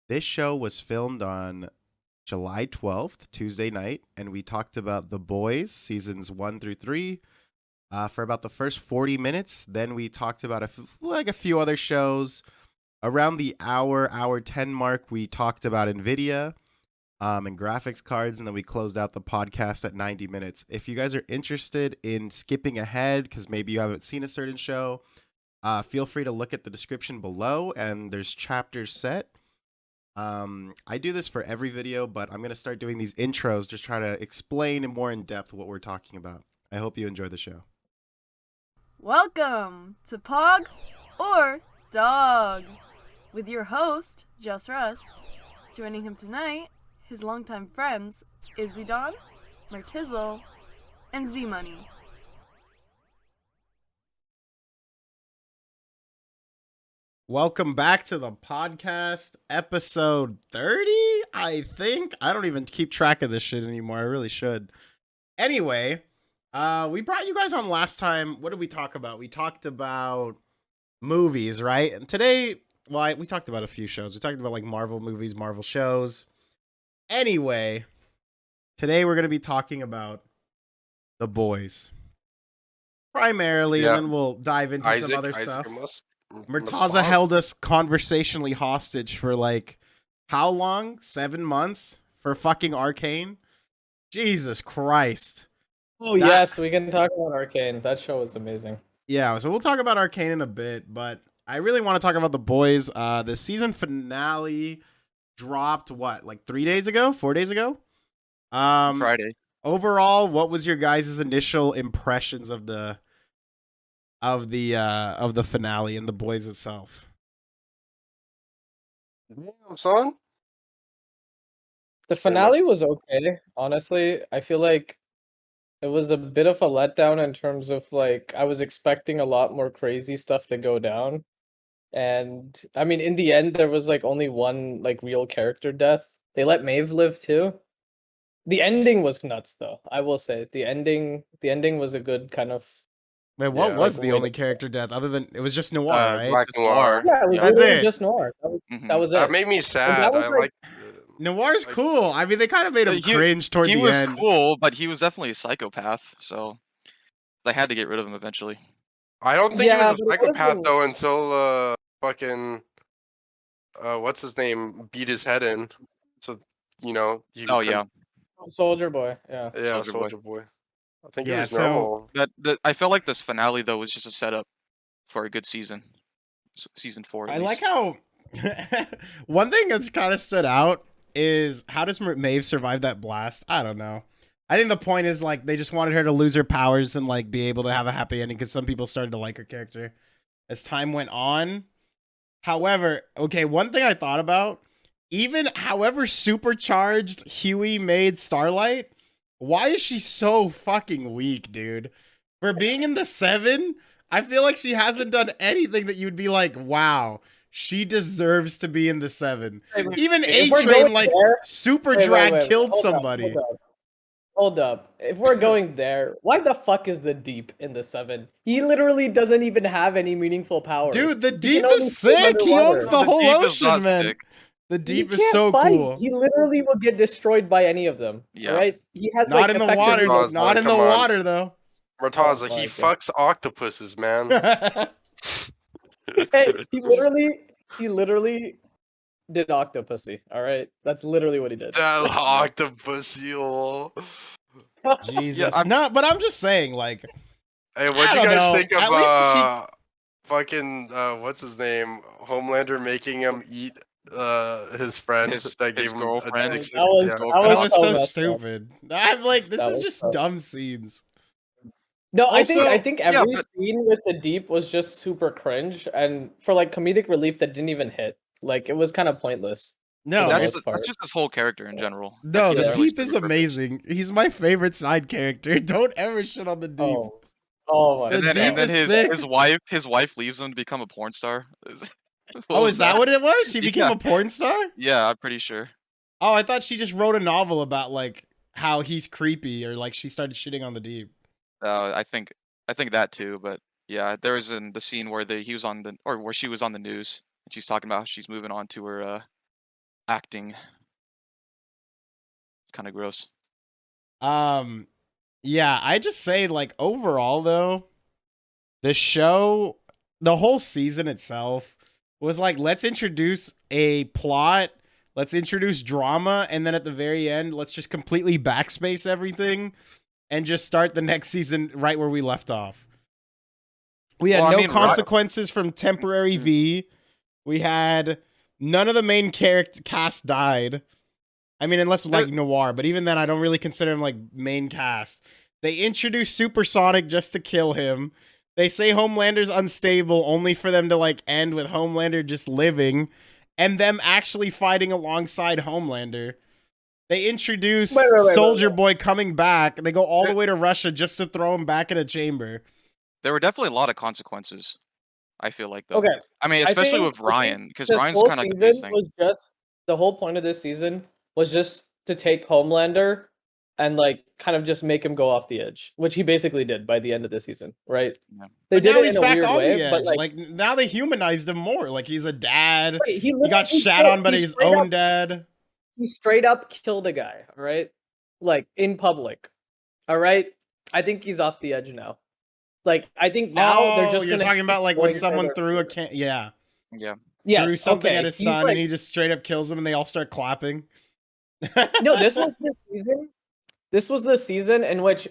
This show was filmed on July 12th, Tuesday night, and we talked about The Boys, seasons 1 through 3, for about the first 40 minutes. Then we talked about a few other shows. Around the hour 10 mark, we talked about Nvidia and graphics cards, and then we closed out the podcast at 90 minutes. If you guys are interested in skipping ahead because maybe you haven't seen a certain show, feel free to look at the description below, and there's chapters set. I do this for every video, but I'm going to start doing these intros, just try to explain in more in depth what we're talking about. I hope you enjoy the show. Welcome to Pog or Dog with your host, JussRuss. Joining him tonight, his longtime friends, Izzydon, Martizzle, and Z-Money. Welcome back to the podcast, episode 30, I think. I don't even keep track of this shit anymore. I really should. Anyway, we brought you guys on last time. What did we talk about? We talked about movies, right? And today, well, we talked about a few shows. We talked about like Marvel movies, Marvel shows. Anyway, today we're going to be talking about The Boys. Primarily, and then we'll dive into some other stuff. Murtaza held us conversationally hostage for like, how long? 7 months for fucking Arcane? Jesus Christ. Oh, yes, we can talk about Arcane. That show was amazing. Yeah, so we'll talk about Arcane in a bit, but I really want to talk about The Boys. The season finale dropped, what, like 3 days ago? 4 days ago? Friday. Overall, what was your guys' initial impressions of the finale and The Boys itself? Damn, son. The finale was okay, honestly. I feel like it was a bit of a letdown in terms of like I was expecting a lot more crazy stuff to go down. And I mean, in the end, there was like only one like real character death. They let Maeve live too. The ending was nuts, though. I will say the ending was a good kind of. Wait, what was the only character death other than it was just Noir, right? Black Noir. Yeah, it was That's literally it. just Noir. That was it. That made me sad. That was I like Noir's cool. I mean, they kind of made him cringe toward the end. He was cool, but he was definitely a psychopath, so they had to get rid of him eventually. I don't think he was a psychopath though until fucking what's his name beat his head in. So you know. Soldier Boy. Yeah. Yeah, Soldier Boy. I think it was normal. I felt like this finale though was just a setup for a good season. Season 4. I like how one thing that's kind of stood out is how does Maeve survive that blast? I don't know. I think the point is like they just wanted her to lose her powers and like be able to have a happy ending because some people started to like her character as time went on. However, okay, one thing I thought about, even however supercharged Huey made Starlight, why is she so fucking weak, dude? For being in the 7, I feel like she hasn't done anything that you'd be like, wow, she deserves to be in the 7. Even A-Train, like, super drag killed somebody. Hold up. If we're going there, why the fuck is the Deep in the 7? He literally doesn't even have any meaningful powers. Dude, the Deep is sick. He owns the whole ocean, man. Sick. The Deep is so cool. He literally will get destroyed by any of them. Yeah. Right? He has not in the water. Not in the water though. Murtaza, he fucks octopuses, man. Hey, he literally did Octopussy. All right, that's literally what he did. Octopussy. Jesus. No, but I'm just saying, like. Hey, what do you guys think of fucking what's his name? Homelander making him eat his friend that gave him girlfriend. That was so stupid. I'm like, this is just dumb scenes. No, also, I think every scene with the Deep was just super cringe, and for like comedic relief that didn't even hit. Like it was kind of pointless. No, that's just his whole character in general. No, the Deep is amazing. He's my favorite side character. Don't ever shit on the Deep. Oh my! And then his wife leaves him to become a porn star. Oh, is that what it was? She became a porn star? Yeah, I'm pretty sure. Oh, I thought she just wrote a novel about like how he's creepy, or like she started shitting on the Deep. I think that too, but yeah, there was in the scene where where she was on the news and she's talking about how she's moving on to her acting. It's kind of gross. Yeah, I just say like overall though, the show, the whole season itself was like, let's introduce a plot, let's introduce drama, and then at the very end, let's just completely backspace everything and just start the next season right where we left off. We had no consequences from temporary V. We had none of the main cast died. I mean, unless like Noir, but even then, I don't really consider him like main cast. They introduced Supersonic just to kill him. They say Homelander's unstable only for them to like end with Homelander just living and them actually fighting alongside Homelander. They introduce Soldier Boy coming back. They go all the way to Russia just to throw him back in a chamber. There were definitely a lot of consequences. I feel like though. Okay. I mean, especially with Ryan, because Ryan's kind of confusing. Was just the whole point of this season was just to take Homelander and like kind of just make him go off the edge, which he basically did by the end of the season, right? Yeah. They did it in a weird way, but like now they humanized him more. Like he's a dad. Wait, he got shat on by his own dad. He straight up killed a guy, all right? Like in public. All right? I think he's off the edge now. Like I think now they're just you're talking about like when someone threw a yeah. Threw something at his son and he just straight up kills him and they all start clapping. No, this was the season. This was the season in which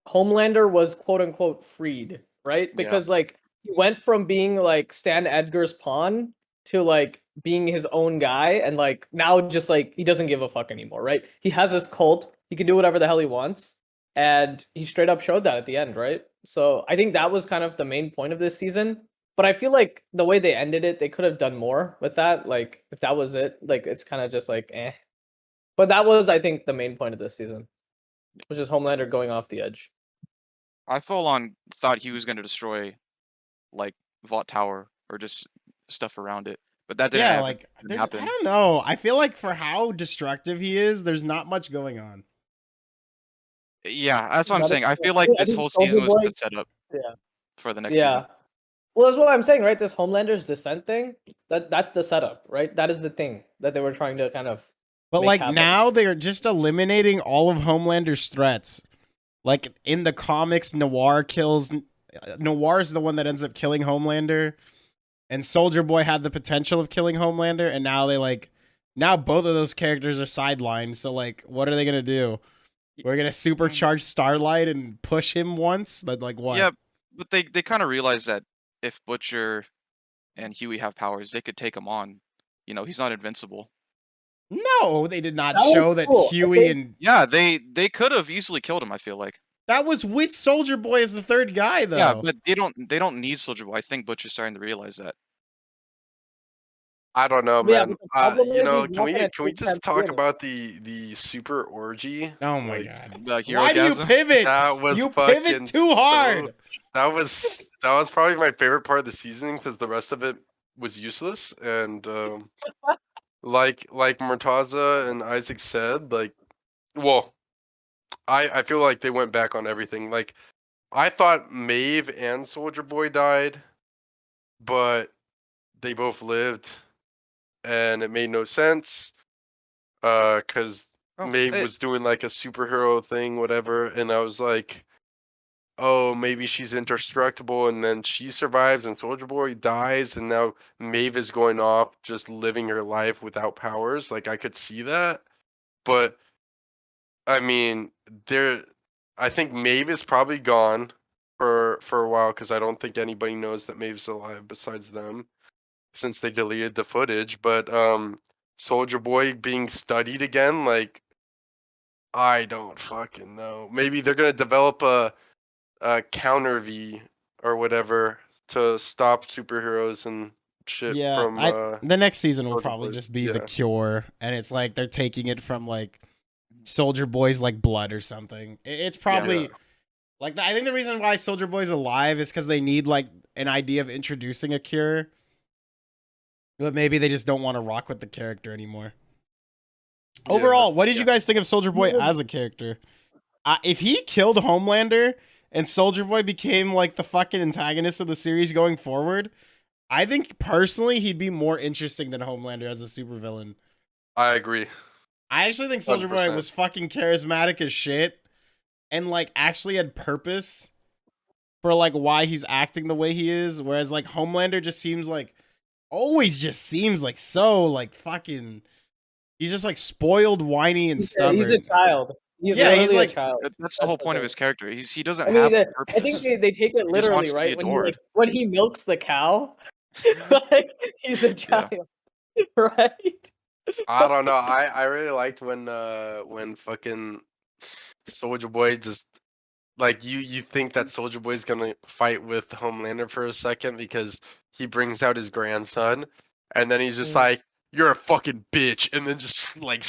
Homelander was quote unquote freed, right? Because like he went from being like Stan Edgar's pawn to like being his own guy, and like now just like he doesn't give a fuck anymore, right? He has his cult, he can do whatever the hell he wants, and he straight up showed that at the end, right? So I think that was kind of the main point of this season. But I feel like the way they ended it, they could have done more with that. Like if that was it, like it's kind of just like eh. But that was, I think, the main point of this season, which is Homelander going off the edge. I full on thought he was going to destroy, like Vought Tower or just stuff around it, but that didn't happen. I don't know. I feel like for how destructive he is, there's not much going on. Yeah, that's what I'm saying. I feel like this whole season was just set up for the next season. Well, that's what I'm saying, right? This Homelander's descent thing, that's the setup, right? That is the thing that they were trying to kind of But like happen. Now they're just eliminating all of Homelander's threats. Like in the comics, Noir is the one that ends up killing Homelander, and Soldier Boy had the potential of killing Homelander, and now both of those characters are sidelined. So like, what are they gonna do? We're gonna supercharge Starlight and push him once? Like what? Yeah, but they kind of realized that if Butcher and Huey have powers, they could take him on. You know, he's not invincible. No, they did not show that cool. Huey and they could have easily killed him. I feel like that was with Soldier Boy as the third guy, though. Yeah, but they don't need Soldier Boy. I think Butcher's starting to realize that. I don't know, man. You know, can we just talk about the super orgy? Oh my god! Why do you pivot? That was pivot too hard. That was probably my favorite part of the season because the rest of it was useless and. Like Murtaza and Isaac said, like, well, I feel like they went back on everything. Like, I thought Maeve and Soldier Boy died, but they both lived, and it made no sense, because Maeve was doing like a superhero thing, whatever, and I was like, oh, maybe she's indestructible, and then she survives, and Soldier Boy dies, and now Maeve is going off, just living her life without powers. Like, I could see that, but I mean, I think Maeve is probably gone for a while, because I don't think anybody knows that Maeve's alive besides them, since they deleted the footage. But Soldier Boy being studied again, like, I don't fucking know. Maybe they're gonna develop a counter V or whatever to stop superheroes and shit from the next season will probably just be the Cure, and it's like they're taking it from like Soldier Boy's like blood or something. It's probably like I think the reason why Soldier Boy's alive is because they need like an idea of introducing a Cure, but maybe they just don't want to rock with the character anymore. Overall, what did you guys think of Soldier Boy as a character? If he killed Homelander and Soldier Boy became like the fucking antagonist of the series going forward, I think personally he'd be more interesting than Homelander as a supervillain. I agree. I actually think Soldier Boy 100%. was fucking charismatic as shit, and like actually had purpose for like why he's acting the way he is. Whereas like Homelander just seems like always just seems like so like fucking. He's just like spoiled, whiny, and stubborn. He's a child. He's Yeah, he's literally like- a child. That's the whole point of his character. He doesn't I mean, have I purpose. think they take it He just literally, wants to be right? adored. When he milks the cow, like he's a child, right? I don't know. I really liked when fucking Soldier Boy just like you think that Soldier Boy's gonna fight with Homelander for a second because he brings out his grandson, and then he's just like, "You're a fucking bitch," and then just like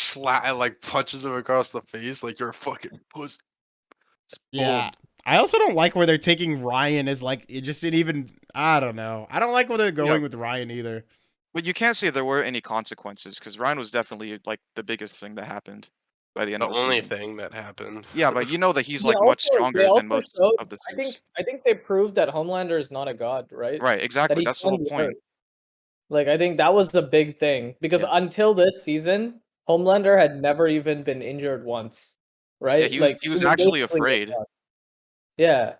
punches him across the face like you're a fucking pussy. Yeah. I also don't like where they're taking Ryan as like it just didn't even. I don't know. I don't like where they're going with Ryan either. But you can't say there were any consequences because Ryan was definitely like the biggest thing that happened by the end The of the only season. thing that happened. Yeah, but you know that he's They like much also- stronger they than also most showed- of the I suits. think they proved that Homelander is not a god, right? Right, exactly. he That's the can whole be point. hurt. Like I think that was the big thing because Yeah. until this season, Homelander had never even been injured once, right? Yeah, he was actually basically afraid. a god. Yeah.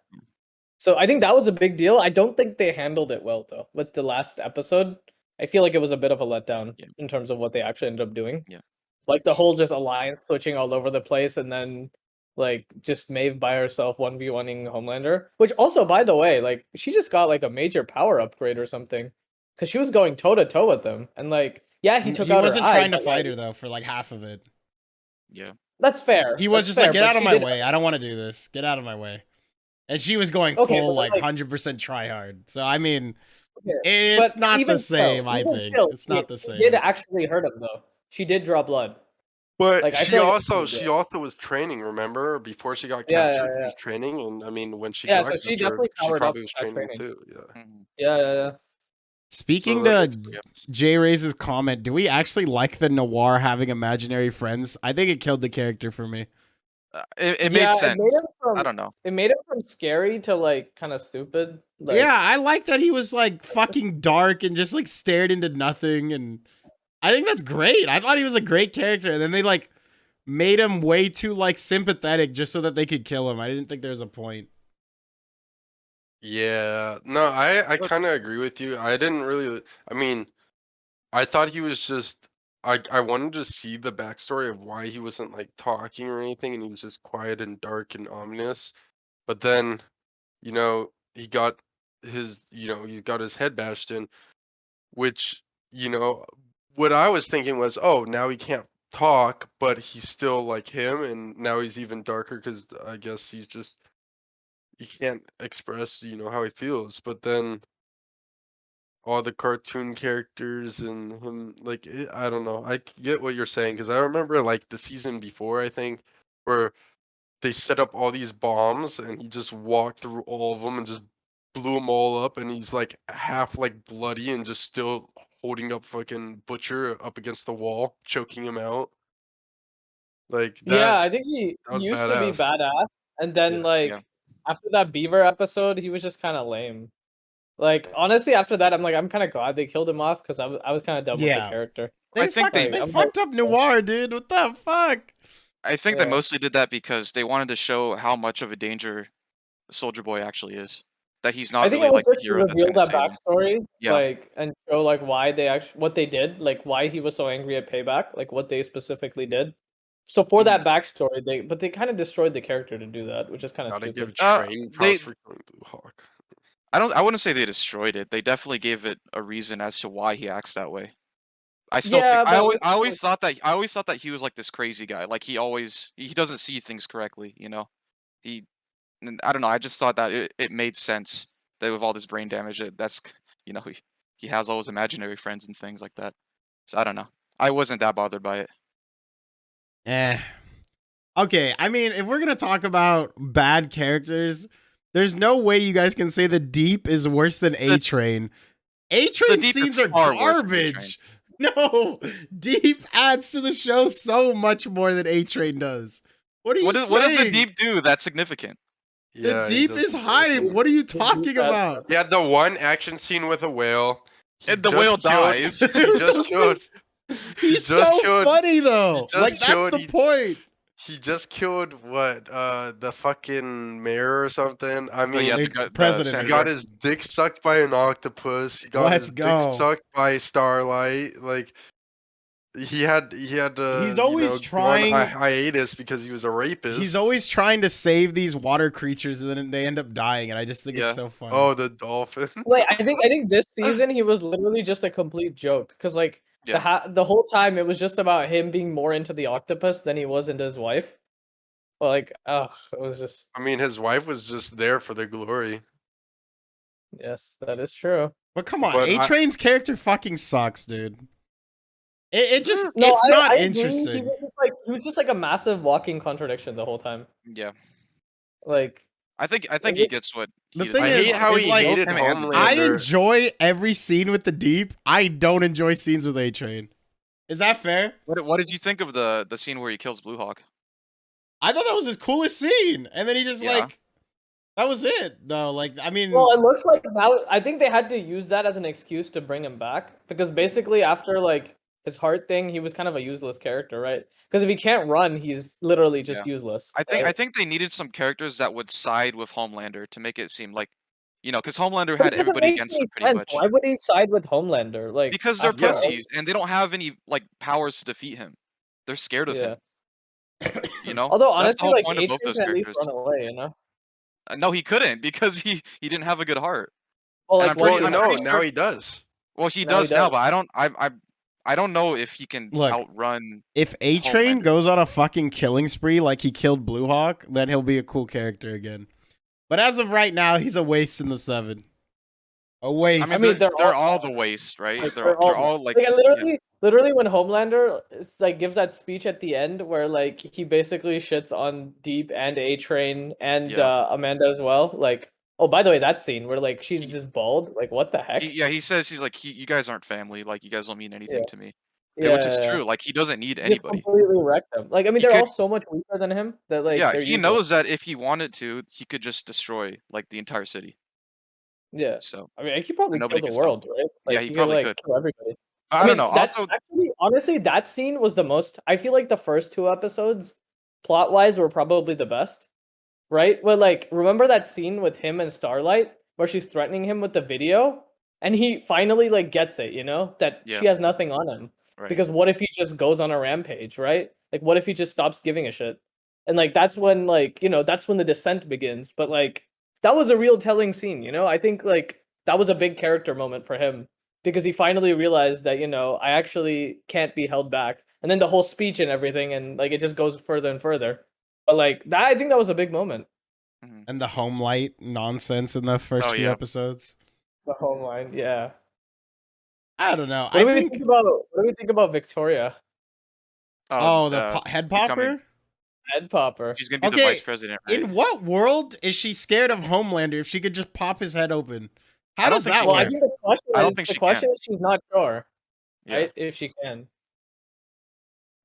So I think that was a big deal. I don't think they handled it well though. With the last episode, I feel like it was a bit of a letdown in terms of what they actually ended up doing. Yeah. Like the whole just alliance switching all over the place, and then like just Maeve by herself 1v1ing Homelander. Which also, by the way, like she just got like a major power upgrade or something, because she was going toe to toe with him, and like he took out her wasn't eye, trying to but, fight like, her though for like half of it. Yeah. That's fair. He was That's just like, fair, "Get but out of she my did- way! I don't want to do this. Get out of my way." And she was going Okay, full but, like like- 100% try hard. So I mean, Okay, it's but not even the same. still- I even think still, it's not she- the same. She did actually hurt him though. She did draw blood. But Like, I she feel like also it's pretty she also was training. Remember, before she got Yeah, captured, yeah, she was training, and I mean, when she Yeah, got so she captured, definitely she powered up probably was that training training. too. Yeah. Mhm. Yeah. Speaking So that to makes sense. Jay Ray's comment, do we actually like the Noir having imaginary friends? I think it killed the character for me. It made sense. It made him from, I don't know. It made him from scary to like kind of stupid. Like, Yeah, I like that he was like fucking dark and just like stared into nothing, and I think that's great. I thought he was a great character, and then they like made him way too like sympathetic just so that they could kill him. I didn't think there was a point. Yeah, no, I kind of agree with you. I didn't really. I mean, I thought he was just. I wanted to see the backstory of why he wasn't like talking or anything, and he was just quiet and dark and ominous. But then, he got he got his head bashed in, which, what I was thinking was, oh, now he can't talk, but he's still like him, and now he's even darker because I guess he can't express, how he feels. But then all the cartoon characters and him, like, I don't know. I get what you're saying because I remember like the season before, I think, where they set up all these bombs and he just walked through all of them and just blew them all up, and he's like half like bloody and just still holding up fucking Butcher up against the wall, choking him out. Like that. yeah, I think he that was used to be badass. badass, and then Yeah. like Yeah. after that Beaver episode, he was just kind of lame. Like honestly, after that, I'm kind of glad they killed him off because I was kind of done with Yeah. the character. They think fucking, they- they fucked up Noir, dude. What the fuck? I think they Yeah. mostly did that because they wanted to show how much of a danger Soldier Boy actually is. That he's not I think really it was like the just to hero that's reveal gonna that save him. backstory, Yeah. like, and show like why they actually what they did, like why he was so angry at Payback, like what they specifically did. So for that backstory, they kind of destroyed the character to do that, which is kind of Gotta stupid. give Uh, train they- props for killing Blue Hawk. I wouldn't say they destroyed it. They definitely gave it a reason as to why he acts that way. I still Yeah, think, I but always it's thought that he was like this crazy guy. Like he doesn't see things correctly, and I don't know, I just thought that it made sense that with all this brain damage that's he has all his imaginary friends and things like that. So I don't know. I wasn't that bothered by it. Okay, I mean, if we're gonna talk about bad characters, there's no way you guys can say the Deep is worse than A Train. A Train Deep is scenes are far worse than A-Train. garbage. No, Deep adds to the show so much more than A Train does. What are you saying? What does the Deep do that's significant? The Yeah, he Deep does is the hype. Deep. What are you Deep talking adds about? He had the one action scene with a whale. He And the just whale killed- dies. He just Those killed. scenes- He's so just killed- funny though. just Like that's killed- the point. He just killed what? The fucking mayor or something. I Oh, mean, yeah, the the president. senator. he got his dick sucked by an octopus. He got Let's his go. dick sucked by Starlight. Like he had to. He's always go on trying- hiatus because he was a rapist. He's always trying to save these water creatures, and then they end up dying, and I just think Yeah. it's so funny. Oh, the dolphin. Wait, I think this season he was literally just a complete joke because like Yeah. the whole time it was just about him being more into the octopus than he was into his wife. But like, ugh, it was just I mean, his wife was just there for the glory. yes, that is true. But come on, But A Train's character fucking sucks, dude. It just No, it's not I agree. interesting. He was just like a massive walking contradiction the whole time. Yeah. Like I think he just- gets what The he thing I is- hate how is he like- hated Him and Homelander. I enjoy every scene with the Deep. I don't enjoy scenes with A Train. Is that fair? What did you think of the scene where he kills Blue Hawk? I thought that was his coolest scene, and then he just Yeah. like that was it though. Like I mean, well, it looks like now I think they had to use that as an excuse to bring him back because basically after like his heart thing, he was kind of a useless character, right? Because if he can't run, he's literally just useless. I right? think they needed some characters that would side with Homelander to make it seem like, because Homelander But had it doesn't everybody make against any him pretty sense. much. Why would he side with Homelander? Like Because they're after all- pussies and they don't have any like powers to defeat him. They're scared of him. You know. Although That's the honestly, whole like point of both Adrian those can at least characters. run away, you know. No, he couldn't because he didn't have a good heart. Well, And like I'm what pretty- do Well, you I'm no, pretty now sure- he does. Well, he Now he does now, does. but I don't know if he can Look, outrun. if A Train Homelander. goes on a fucking killing spree like he killed Blue Hawk, then he'll be a cool character again. But as of right now, he's a waste in the 7. A waste. I mean, mean, they're, they're all all- the waste, right? like, they're all like. Like, I literally, when Homelander like gives that speech at the end where like he basically shits on Deep and A Train and Yeah. Amanda as well. Like, oh, by the way, that scene where like she's just bald. Like, what the heck? He says he's like you guys aren't family. Like you guys don't mean anything Yeah. to me. Yeah, Which is true. Like he doesn't need He just anybody. completely wrecked them. Like, I mean, He they're all could- so much weaker than him that like Yeah, they're he useless. knows that if he wanted to, he could just destroy like the entire city. Yeah, So I mean, he could probably nobody kill can the stop world, right? Like, Yeah, he could, probably like, could. kill everybody. I mean, don't know. That's Also, actually, honestly, that scene was the most. I feel like the first 2 episodes, plot wise, were probably the best, right? But like, remember that scene with him and Starlight where she's threatening him with the video, and he finally like gets it, that Yeah. she has nothing on him. right. Because what if he just goes on a rampage, right? Like, what if he just stops giving a shit? And like, that's when that's when the descent begins. But like, that was a real telling scene, I think like that was a big character moment for him because he finally realized that I actually can't be held back. And then the whole speech and everything, and like it just goes further and further. But like that, I think that was a big moment. Mhm. and the home light nonsense in the first Oh, few yeah. episodes. The whole line, yeah. I don't know. What I do we think. think about Victoria? Oh, the head popper. becoming- Head popper. She's gonna be the Okay, vice president, right? In what world is she scared of Homelander if she could just pop his head open? How I don't does think that she Well, I work? think the question I don't is think the she question is she's not sure, Yeah. right? If she can.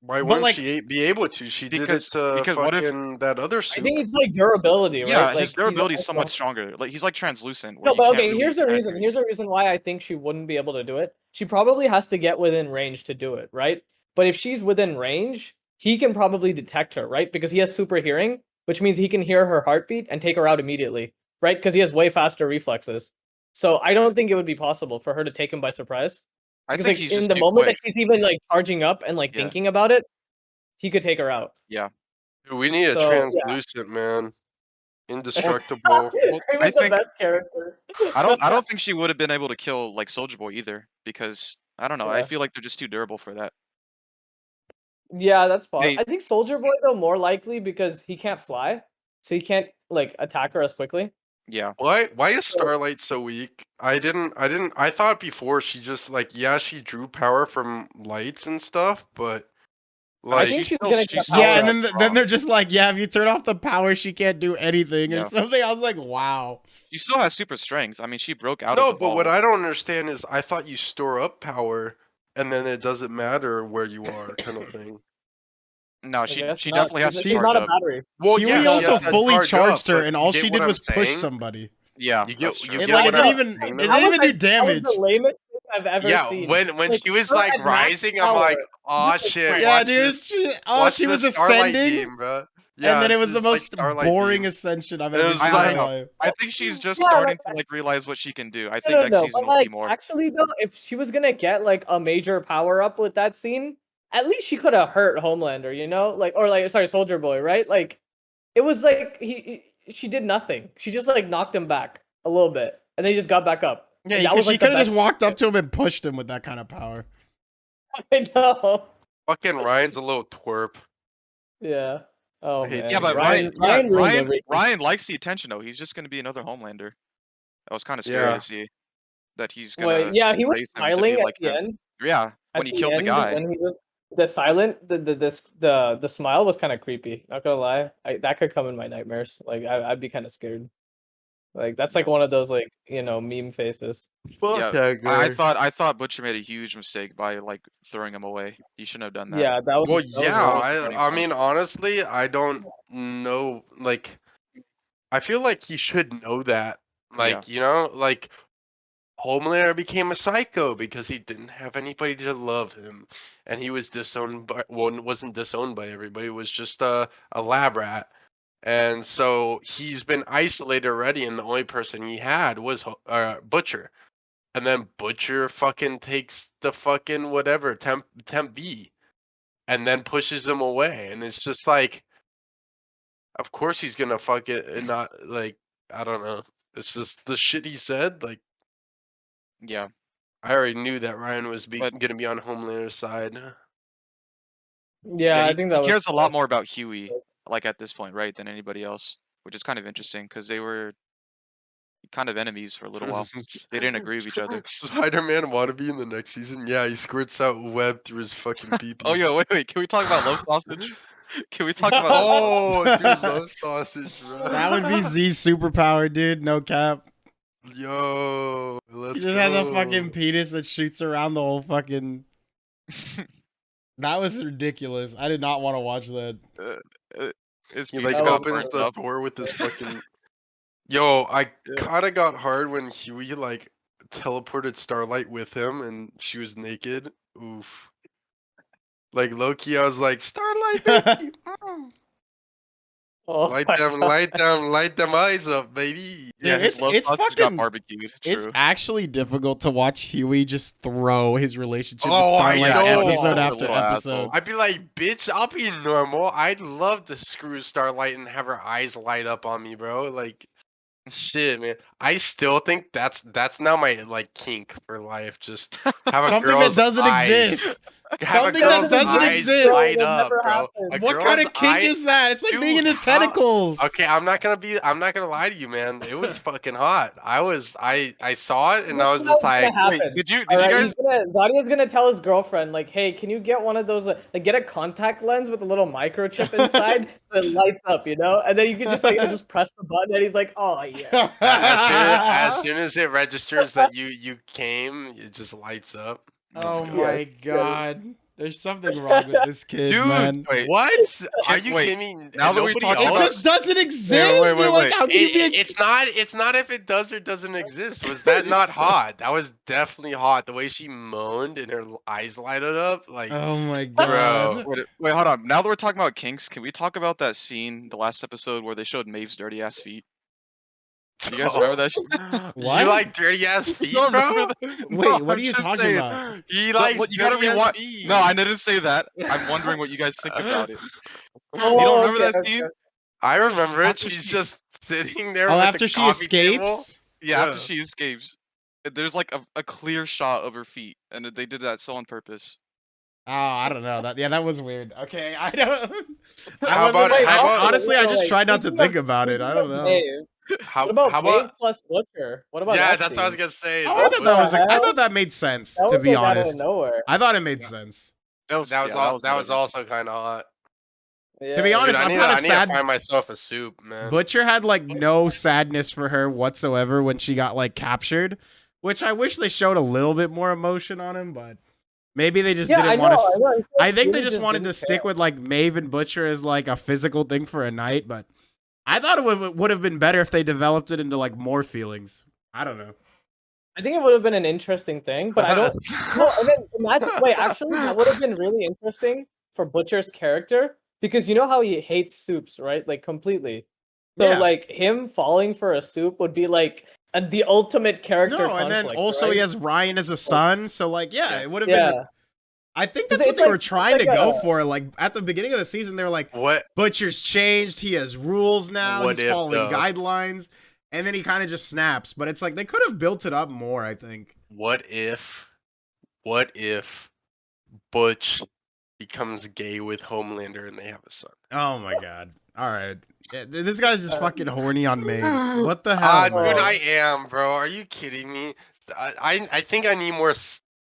Why But, wouldn't like- she be able to? She Because- did it to because what if- fucking that other I suit. think it's like durability, right? Yeah, like, his durability is so also- much stronger. Like he's like translucent. where No, you but can't okay, really here's the reason. penetrate. Here's the reason why I think she wouldn't be able to do it. She probably has to get within range to do it, right? But if she's within range, he can probably detect her, right? Because he has super hearing, which means he can hear her heartbeat and take her out immediately, right? Because he has way faster reflexes. So I don't think it would be possible for her to take him by surprise. I Because think like, he's in just the too moment quick. that she's even like charging up and like Yeah. thinking about it, he could take her out. Dude, we need a So, yeah. translucent man, indestructible. He was I the think- best character. I don't think she would have been able to kill like Soulja Boy either because I don't know. I Yeah. feel like they're just too durable for that. Yeah, that's possible. They- I think Soldier Boy though more likely because he can't fly, so he can't like attack her as quickly. Yeah. Why is Starlight so weak? I thought before she just she drew power from lights and stuff, but I like think she's she's still- gonna she's get still- Yeah, power and up. then they're just like, yeah, if you turn off the power, she can't do anything or Yeah. something. I was like, wow. She still has super strength. I mean, she broke out no, of the but what vault. I don't understand is I thought you store up power and then it doesn't matter where you are, kind of thing. No, I she guess she not. definitely has to She's charge not a up. battery. Well, Huey yeah, also yeah, fully charge charged up, her, but and you all get she what did I'm was push saying? somebody. Yeah, You get that's true. you It get like it what didn't I'm even saying, it though? didn't even do That was damage. the lamest thing I've ever Yeah, seen. when Like, she was her like at max rising, I'm like, power. oh Jesus shit, Christ. Yeah, watch dude. this, She the was Starlight ascending, beam, bro. and Yeah, then it she was the was like most Starlight boring beam. ascension I've And it ever was seen in I my don't know. life. I think she's just Yeah, starting like, to like realize what she can do. I no, think next but season will be like, more. actually though, if she was gonna get like a major power up with that scene, at least she could have hurt Homelander, you know, like, or like, sorry, Soldier Boy, right? Like, it was like she did nothing. She just like knocked him back a little bit, and then he just got back up. Yeah, And that because was she like the could have just best. walked up to him and pushed him with that kind of power. I know. Fucking Ryan's a little twerp. Yeah. Oh I hate man. Yeah, but Ryan ruined everything. Ryan likes the attention though. He's just gonna be another Homelander. That was kind of scary Yeah. to see that he's Wait, gonna yeah, he was raise him to be smiling at like the him. end. Yeah, when At he the killed the end, guy. when he was the smile was kind of creepy. Not gonna lie, that could come in my nightmares. Like I'd be kind of scared. Like that's like one of those like meme faces. Fuck Yeah, that guy. I thought Butcher made a huge mistake by like throwing him away. He shouldn't have done that. Yeah, that was. Well, that was yeah, really- was the turning I point. mean, honestly, I don't know. Like, I feel like he should know that. Like, you know, like Homelander became a psycho because he didn't have anybody to love him, and he was disowned by. Well, wasn't disowned by everybody. It was just a lab rat, and so he's been isolated already. And the only person he had was Butcher, and then Butcher fucking takes the fucking whatever temp B, and then pushes him away, and it's just like, of course he's gonna fuck it and not like, I don't know. It's just the shit he said. Like, Yeah. I already knew that Ryan was But- gonna be on Homelander's side. Yeah, I think that he was. cares a lot more about Huey, like at this point, right, than anybody else, which is kind of interesting because they were kind of enemies for a little while. They didn't agree with each other. Spider-Man wannabe in the next season. Yeah, he squirts out web through his fucking pee-pee. Oh yeah, wait. Can we talk about love sausage? Can we talk about? Oh, dude, love sausage, bro. That would be Z's superpower, dude. No cap. Yo, let's He just has a fucking penis that shoots around the whole fucking. That was ridiculous. I did not want to watch that. His He penis like got opens burnt the up. door with this fucking. Yo, I kind of got hard when Huey like teleported Starlight with him and she was naked. Oof. Like Loki, I was like, Starlight, baby. Oh Light my them, God. light them eyes up, baby. Yeah, Dude, his love it's sausage fucking- got barbecued. It's True. actually difficult to watch Huey just throw his relationship with Oh, I Starlight know. episode He's a after little episode. asshole. I'd be like, bitch, I'll be normal. I'd love to screw Starlight and have her eyes light up on me, bro. Like, shit, man. I still think that's now my like kink for life. Just have a Something girl's that doesn't eyes. exist. Have a Something that girl's doesn't eyes exist. light It'll up, never bro. happen. A What kind girl's of kink eye- is that? It's like being Dude, into how- tentacles. Okay, I'm not gonna lie to you, man. It was fucking hot. I saw it and I was just like, Wait, did you guys? Zadia's gonna tell his girlfriend, like, hey, can you get one of those, like, get a contact lens with a little microchip inside that lights up, you know? And then you can just like just press the button, and he's like, oh yeah. as soon as it registers that you came, it just lights up. Oh Yes, my yes. god. There's something wrong with this kid, Dude, man. Wait, what? Are you wait, kidding me? now that we Nobody talked It else? about- just doesn't exist. wait, You're like, wait. how can you be a- It's not if it does or doesn't exist. Was that not hot? That was definitely hot. The way she moaned and her eyes lighted up, like, Oh my god. Wait, hold on. Now that we're talking about kinks, can we talk about that scene, the last episode where they showed Maeve's dirty ass feet? Do you guys remember that shit? What? You like dirty ass feet, don't bro? remember Wait, No, what are I'm you just talking saying. about? He No, likes what- you gotta dirty ass rewind. feet. No, I didn't say that. I'm wondering what you guys think about it. Oh, You don't remember okay, that okay. scene? I remember it. After She's she- just sitting there. Oh, with after the she coffee table. escapes? Yeah, Yeah. after she escapes. There's like a clear shot of her feet, and they did that so on purpose. Oh, I don't know. That was weird. Okay, I don't. How I wasn't. about- how about- honestly, I just Wait, tried not to speaking think about it. I don't know. Maeve. How, What about how Maeve about? plus Butcher? What about Yeah, that that's what I was scene? gonna say. Oh, I What thought that was. the I hell? thought that made sense. That To was be like out of honest, nowhere. I thought it made sense. That was that was all. That was whatever. also kind of hot. Yeah. To be honest, Dude, I'm I kinda need to sad- find myself a soup, man. Butcher had like no sadness for her whatsoever when she got like captured, which I wish they showed a little bit more emotion on him, but maybe they just Yeah, I didn't know. want to. I know. I feel I like think they Julie just wanted to didn't stick care. with like Maeve and Butcher as like a physical thing for a night, but I thought it would have been better if they developed it into like more feelings. I don't know. I think it would have been an interesting thing, but I don't. No, and then imagine. Wait, actually, that would have been really interesting for Butcher's character because you know how he hates soups, right? Like completely. So Yeah. like him falling for a soup would be like the ultimate character No, and then conflict, also right? he has Ryan as a son, so like, yeah, it would have been. Yeah, I think 'Cause that's what it's they like- were it's trying like to go a- for. Like at the beginning of the season, they were like, What Butcher's changed. He has rules now. What He's if, following though? guidelines, and then he kind of just snaps. But it's like they could have built it up more. I think. what if Butch becomes gay with Homelander and they have a son? Oh my god! All right, yeah, this guy's just fucking horny on me. What the hell, Ah, man? dude, I am, bro. Are you kidding me? I think I need more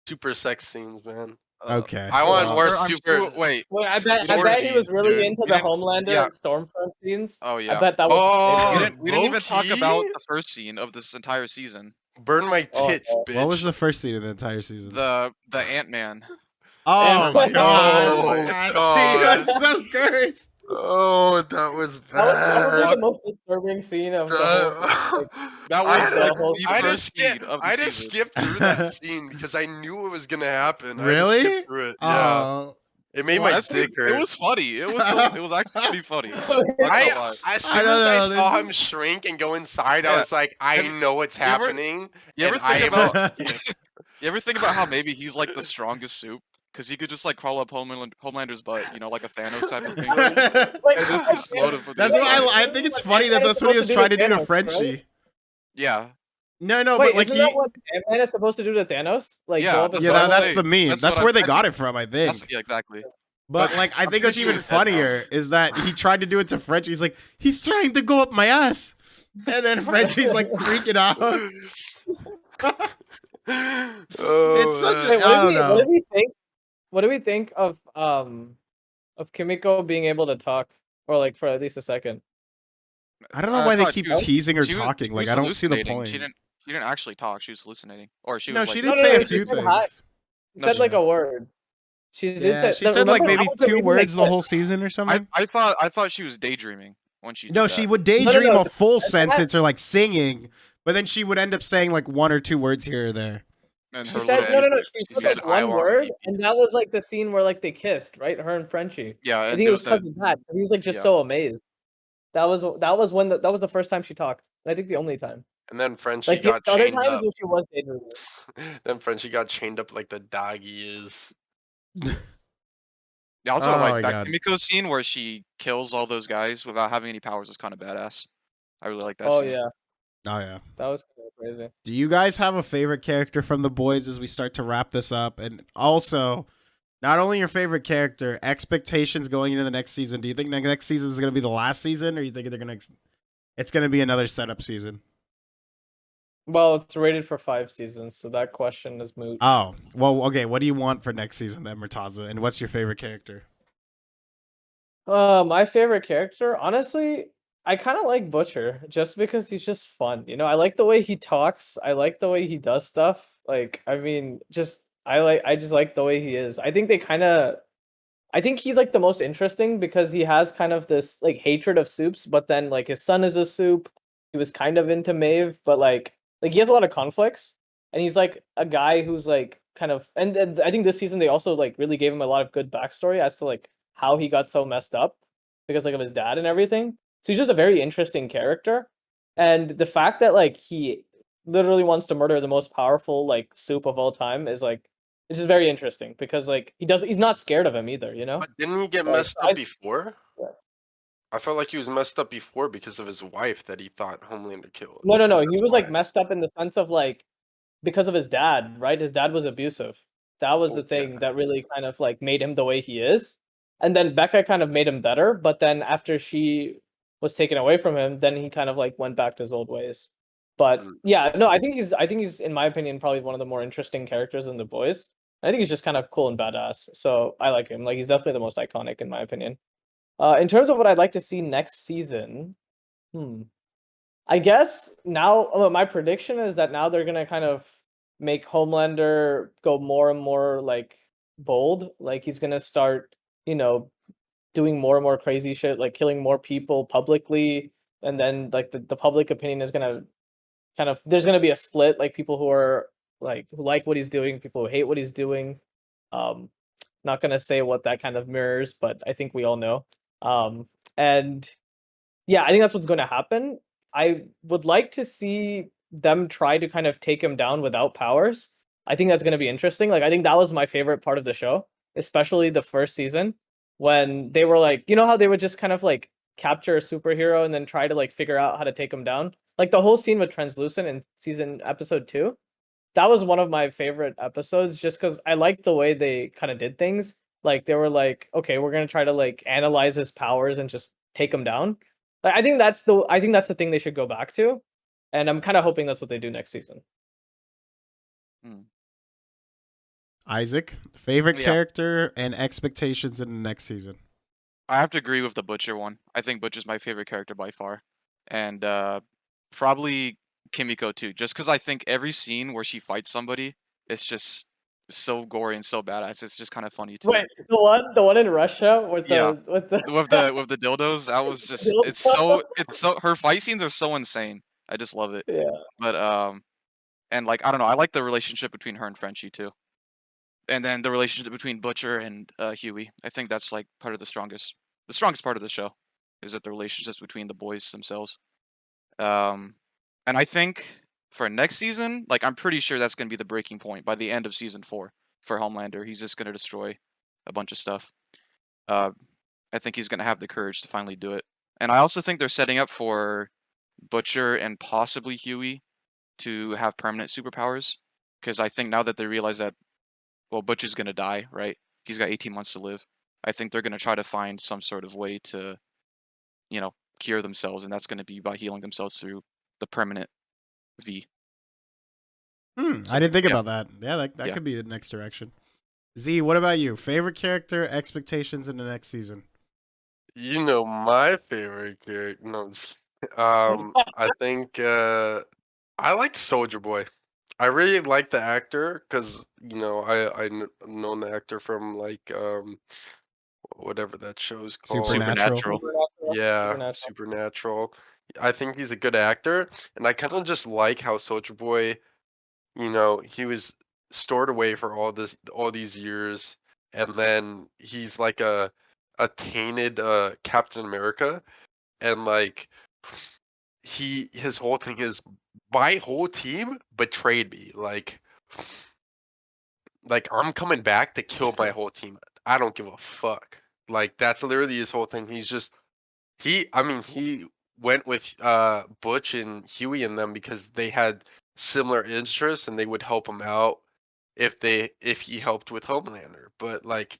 super sex scenes, man. Okay. I want well, more I'm super. sure- wait. Wait, I Sword bet he was G's, really dude. into You the didn't- Homelander yeah. and Stormfront scenes. Oh I yeah. bet that was. Oh, his favorite. We didn't even talk about low-key? the first scene of this entire season. Burn my Oh, tits, no. bitch. what was the first scene of the entire season? The Ant-Man. Oh my god! Oh my God, God. see, that's so cursed. Oh, that was bad. That was probably the most disturbing scene of the whole. That I- was the whole- the I first just scene of the I just season. skipped through that scene because I knew it was gonna happen. I just Really? skipped through it. Yeah, Oh, it made well, my That scene- dick hurt. it was funny. It was actually pretty funny. Not gonna lie. As I soon don't as I know, saw this him is- shrink and go inside, Yeah. I was like, I Have- know what's you ever- happening. You ever and I think am about a- you ever think about how maybe he's like the strongest soup because he could just like crawl up Homelander's butt, you know, like a Thanos type of thing, Like, and just explode him from the that's what inside. I think. It's funny that that's what he was trying to do to Thanos, Frenchie. right? Yeah, No, no, Wait, but like isn't he. that what Ant-Man is supposed to do to Thanos? Like, Yeah, blow up his Yeah, what I'm skull? that's the saying. meme. That's That's what where I'm they got thinking. it from, I think. yeah, exactly. But But like, I I'm think what's pretty even sure it's that funnier is that he tried to do it to Frenchie. He's like, he's trying to go up my ass, and then Frenchie's like freaking out. It's such a- Wait, I don't know. What do we think? What do we think of Kimiko being able to talk, or like for at least a second? I don't know I why they thought keep she was- teasing her she was- talking. she Like, was I don't see the hallucinating. point. She didn't actually talk. She was hallucinating, or she No, was she like, did No, no, say no, a she few said hi. things. She No, said she like a didn't. word. She did Yeah, say. she said like remember, maybe that was the 2 reason they words the kissed. whole season or something. I thought she was daydreaming when she. No, did she that. would daydream no, a full that- sentence or like singing, but then she would end up saying like 1 or 2 words here or there. And She her said little no. music- She said said, like "I one want word, baby." and that was like the scene where like they kissed, right? Her and Frenchie. Yeah, I and think it was the- cousin Pat because he was like just yeah. so amazed. That was when that was the first time she talked. And I think the only time. And then Frenchie Like the got other chained times up. when she was daydreaming. Then Frenchie got chained up like the dog he is. Yeah, also Oh my like that God. Kimiko scene where she kills all those guys without having any powers is kind of badass. I really like that. Oh scene. yeah, Oh yeah. that was kind of crazy. Do you guys have a favorite character from the boys as we start to wrap this up? And also, not only your favorite character, expectations going into the next season. Do you think the next season is going to be the last season, or you think they're going to? It's going to be another setup season. Well, it's rated for 5 seasons, so that question is moot. Oh well, okay. What do you want for next season then, Murtaza? And what's your favorite character? My favorite character, honestly, I kind of like Butcher just because he's just fun. You know, I like the way he talks. I like the way he does stuff. Like, I mean, I just like the way he is. I think I think he's like the most interesting because he has kind of this like hatred of soups, but then like his son is a soup. He was kind of into Maeve, but like he has a lot of conflicts, and he's like a guy who's like kind of and I think this season they also like really gave him a lot of good backstory as to like how he got so messed up because like of his dad and everything. So he's just a very interesting character, and the fact that like he literally wants to murder the most powerful like soup of all time is like it's just very interesting because like he's not scared of him either, you know? But didn't he get Like, messed I- up before? Yeah. I felt like he was messed up before because of his wife that he thought Homelander killed. No. He That's was like why. messed up in the sense of like because of his dad, right? His dad was abusive. That was the Oh, thing yeah. that really kind of like made him the way he is. And then Becca kind of made him better, but then after she was taken away from him, then he kind of like went back to his old ways. But Mm. yeah, no, I think he's in my opinion probably one of the more interesting characters in The Boys. I think he's just kind of cool and badass. So I like him. Like he's definitely the most iconic in my opinion. In terms of what I'd like to see next season, I guess now my prediction is that now they're gonna kind of make Homelander go more and more like bold. Like he's gonna start, you know, doing more and more crazy shit, like killing more people publicly, and then like the public opinion is gonna kind of there's gonna be a split, like people who are like who like what he's doing, people who hate what he's doing. Not gonna say what that kind of mirrors, but I think we all know. And yeah, I think that's what's going to happen. I would like to see them try to kind of take him down without powers. I think that's going to be interesting. Like, I think that was my favorite part of the show, especially the first season when they were like, you know how they would just kind of like capture a superhero and then try to like figure out how to take him down. Like the whole scene with Translucent in episode 2, that was one of my favorite episodes just because I liked the way they kind of did things. Like they were like, okay, we're gonna try to like analyze his powers and just take him down. Like I think that's the thing they should go back to, and I'm kind of hoping that's what they do next season. Isaac, favorite Yeah. character and expectations in the next season. I have to agree with the Butcher one. I think Butcher's my favorite character by far, and probably Kimiko too. Just because I think every scene where she fights somebody, it's just so gory and so badass. It's just kind of funny too. Wait, the one in Russia with Yeah. the with the With the dildos, that was just it's so her fight scenes are so insane. I just love it. yeah. But and like I don't know, I like the relationship between her and Frenchie too. And then the relationship between Butcher and Huey. I think that's like part of the strongest part of the show is that the relationships between the boys themselves. And I think for next season, like I'm pretty sure that's going to be the breaking point by the end of season 4 for Homelander. He's just going to destroy a bunch of stuff. I think he's going to have the courage to finally do it. And I also think they're setting up for Butcher and possibly Huey to have permanent superpowers. Because I think now that they realize that, well, Butcher's going to die, right? He's got 18 months to live. I think they're going to try to find some sort of way to, cure themselves. And that's going to be by healing themselves through the permanent V. I didn't think yeah. about that. Yeah, that Yeah. could be the next direction. Z, what about you? Favorite character, expectations in the next season? You know my favorite character. No, I think I like Soldier Boy. I really like the actor because known the actor from like whatever that show's called. Supernatural. Yeah, Supernatural. I think he's a good actor, and I kind of just like how Soldier Boy, he was stored away for all these years, and then he's like a tainted Captain America, and like his whole thing is my whole team betrayed me. Like I'm coming back to kill my whole team. I don't give a fuck. Like that's literally his whole thing. He went with Butch and Huey and them because they had similar interests and they would help him out if he helped with Homelander. But like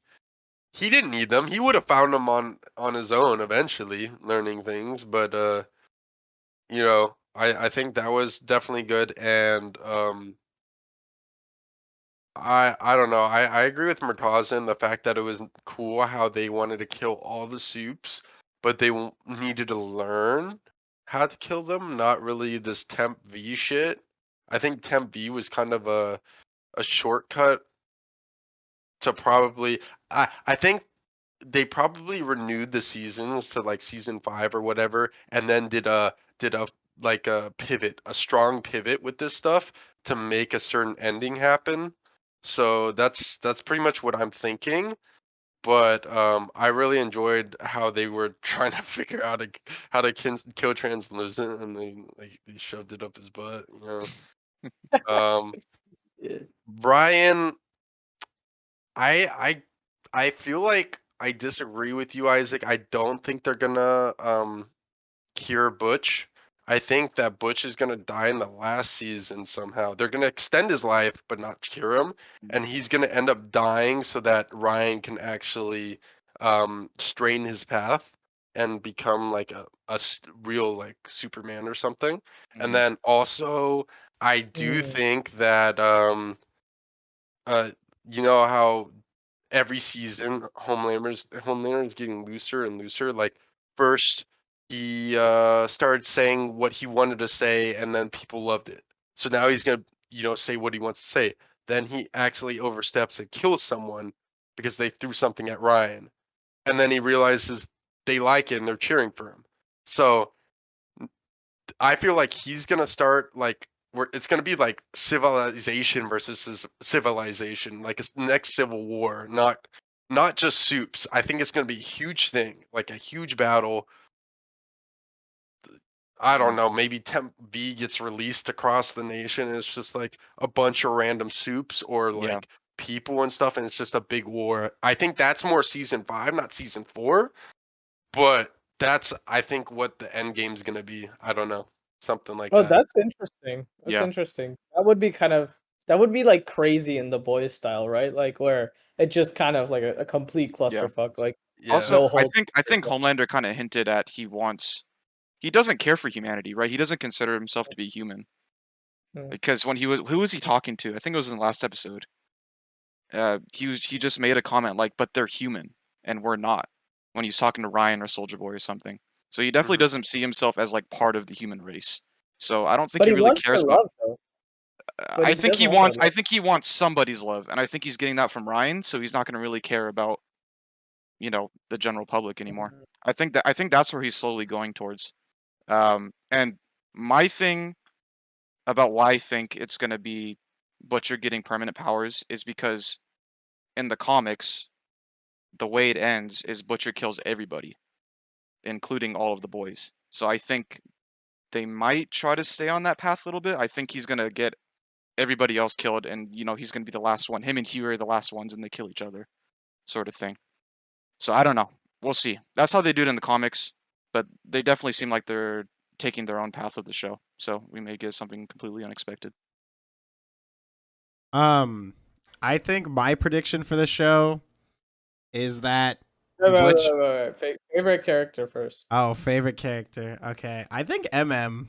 he didn't need them. He would have found them on his own eventually, learning things. But I think that was definitely good. And I don't know. I agree with Murtaza in the fact that it was cool how they wanted to kill all the soups, but they needed to learn how to kill them, not really this Temp V shit. I think Temp V was kind of a shortcut to probably I think they probably renewed the seasons to like season 5 or whatever, and then did a like a pivot, a strong pivot with this stuff to make a certain ending happen. So that's pretty much what I'm thinking. But I really enjoyed how they were trying to figure out how to kill Translucent, and they shoved it up his butt. Brian, I feel like I disagree with you, Isaac. I don't think they're gonna cure Butch. I think that Butch is gonna die in the last season somehow. They're gonna extend his life but not cure him, and he's gonna end up dying so that Ryan can actually strain his path and become like a real like Superman or something. And then also I do think that you know how every season Homelander's getting looser and looser. Like first he started saying what he wanted to say and then people loved it. So now he's gonna, say what he wants to say. Then he actually oversteps and kills someone because they threw something at Ryan. And then he realizes they like it and they're cheering for him. So I feel like he's gonna start like it's gonna be like civilization versus civilization, like it's the next civil war, not just soups. I think it's gonna be a huge thing, like a huge battle. I don't know, maybe Temp V gets released across the nation and it's just like a bunch of random soups or Yeah. like people and stuff, and it's just a big war. I think that's more season 5, not season 4. But that's, I think, what the end game's gonna be. I don't know. Something like Oh, that. that's interesting. That's Yeah. interesting. That would be like crazy in the boys style, right? Like where it just kind of like a complete clusterfuck. Like Yeah. Also, no I hold. think Homelander kind of hinted at he doesn't care for humanity, right? He doesn't consider himself to be human. Hmm. Because when who was he talking to? I think it was in the last episode. He just made a comment like, "But they're human and we're not." When he's talking to Ryan or Soldier Boy or something. So he definitely Mhm. doesn't see himself as like part of the human race. So I don't think But he he really wants cares their about. love, though. But I he think does he want their wants. I love. think he wants somebody's love, and I think he's getting that from Ryan. So he's not going to really care about, the general public anymore. Mhm. I think that's where he's slowly going towards. And my thing about why I think it's going to be Butcher getting permanent powers is because in the comics, the way it ends is Butcher kills everybody, including all of the boys. So I think they might try to stay on that path a little bit. I think he's going to get everybody else killed, and he's going to be the last one. Him and Huey are the last ones, and they kill each other, sort of thing. So I don't know. We'll see. That's how they do it in the comics, but they definitely seem like they're taking their own path with the show. So we may get something completely unexpected. I think my prediction for the show is that Wait. Favorite character first. favorite character. Okay. I think MM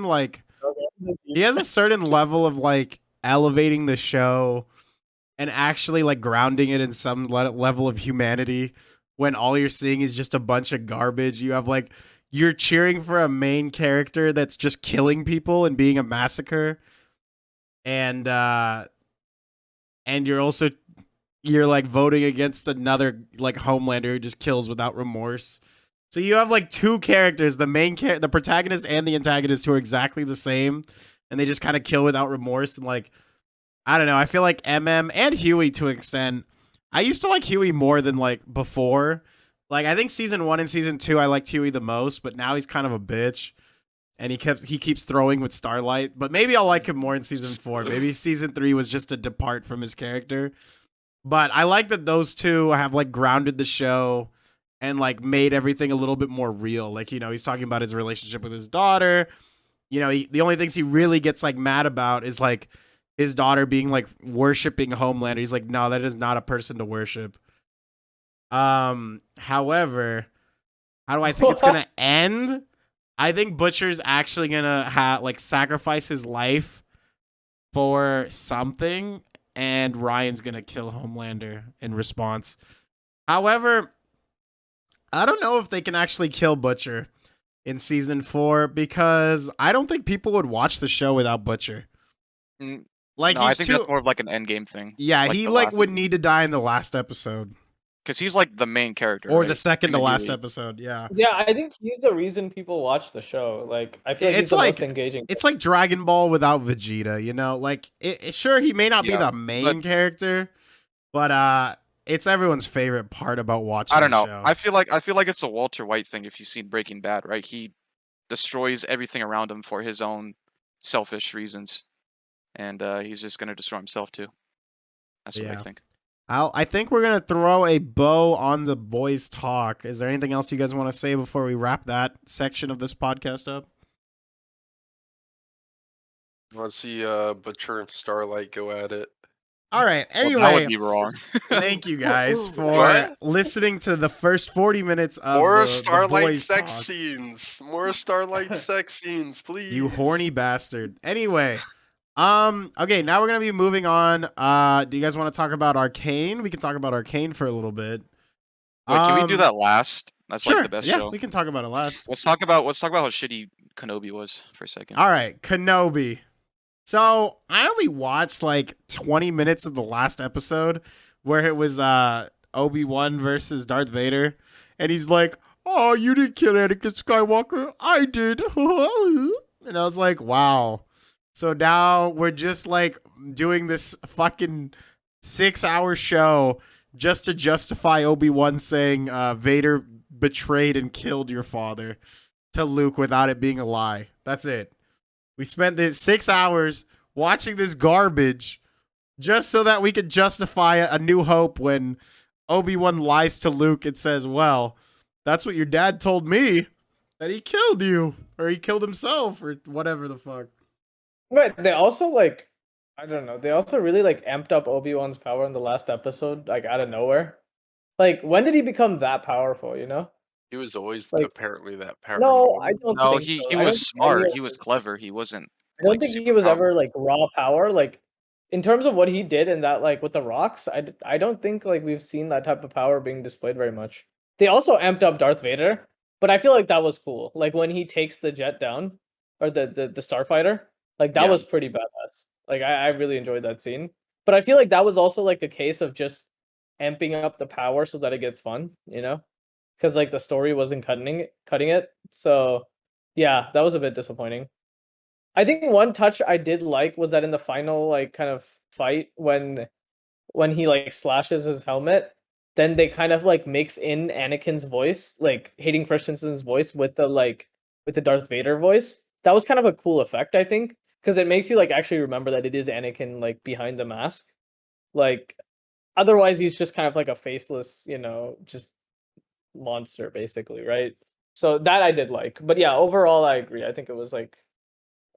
like Okay. he has a certain level of like elevating the show and actually like grounding it in some level of humanity when all you're seeing is just a bunch of garbage. You have like you're cheering for a main character that's just killing people and being a massacre. And you're like voting against another like Homelander who just kills without remorse. So you have like two characters, the protagonist and the antagonist, who are exactly the same, and they just kind of kill without remorse. And like, I don't know, I feel like MM and Huey to an extent. I used to like Huey more than like before. Like I think season 1 and season 2 I liked Huey the most, but now he's kind of a bitch. And he keeps throwing with Starlight, but maybe I'll like him more in season 4. Maybe season 3 was just a depart from his character. But I like that those two have like grounded the show and like made everything a little bit more real. Like, he's talking about his relationship with his daughter. The only things he really gets like mad about is like his daughter being like worshiping Homelander. He's like, no, that is not a person to worship. However, how do I think it's gonna end? I think Butcher's actually gonna like sacrifice his life for something, and Ryan's gonna kill Homelander in response. However, I don't know if they can actually kill Butcher in season 4 because I don't think people would watch the show without Butcher. Like No, I think that's more of like an endgame thing. Yeah, he like would need to die in the last episode. Because he's like the main character. Or right? the second to Him and last Huey. episode, yeah. Yeah, I think he's the reason people watch the show. Like, I feel like It's he's the like- most engaging. It's like Dragon Ball without Vegeta, Like, sure, he may not be Yeah, the main character, but it's everyone's favorite part about watching I don't know. the show. I feel like it's a Walter White thing if you've seen Breaking Bad, right? He destroys everything around him for his own selfish reasons. And he's just gonna destroy himself too. That's what I Yeah. think. I think we're going to throw a bow on the boys' talk. Is there anything else you guys want to say before we wrap that section of this podcast up? I want to see Butcher and Starlight go at it. All right. Well, that Anyway, would be wrong. thank you guys for What? listening to the first 40 minutes of More the Starlight boys' sex talk. scenes. More Starlight sex scenes, please. You horny bastard. Anyway, okay, now we're gonna be moving on. Do you guys want to talk about Arcane? We can talk about Arcane for a little bit. Wait, can we do that last? That's Sure. like the best yeah, show. we can talk about it last. Let's talk about how shitty Kenobi was for a second. All right, Kenobi. So I only watched like 20 minutes of the last episode where it was Obi-Wan versus Darth Vader, and he's like, "Oh, you didn't kill Anakin Skywalker, I did," and I was like, "Wow." So now we're just like doing this fucking 6-hour show just to justify Obi-Wan saying Vader betrayed and killed your father to Luke without it being a lie. That's it. We spent the 6 hours watching this garbage just so that we could justify A New Hope when Obi-Wan lies to Luke and says, well, that's what your dad told me, that he killed you, or he killed himself, or whatever the fuck. But they also like, I don't know. They also really like amped up Obi-Wan's power in the last episode, like out of nowhere. Like, when did he become that powerful? You know? He was always Like, apparently that no, powerful. I don't No, think he so. he I don't was think any smart. of He was his- clever. He wasn't I don't like think he super was powerful. ever like raw power. Like, in terms of what he did in that like with the rocks, I don't think like we've seen that type of power being displayed very much. They also amped up Darth Vader, but I feel like that was cool. Like when he takes the jet down, or the starfighter, like that Yeah. was pretty badass. Like I really enjoyed that scene. But I feel like that was also like a case of just amping up the power so that it gets fun, you know? Because like the story wasn't cutting it. So yeah, that was a bit disappointing. I think one touch I did like was that in the final like kind of fight when he like slashes his helmet, then they kind of like mix in Anakin's voice, like Hayden Christensen's voice with the Darth Vader voice. That was kind of a cool effect, I think, because it makes you like actually remember that it is Anakin like behind the mask. Like otherwise he's just kind of like a faceless, just monster basically, right? So that I did like. But yeah, overall I agree. I think it was like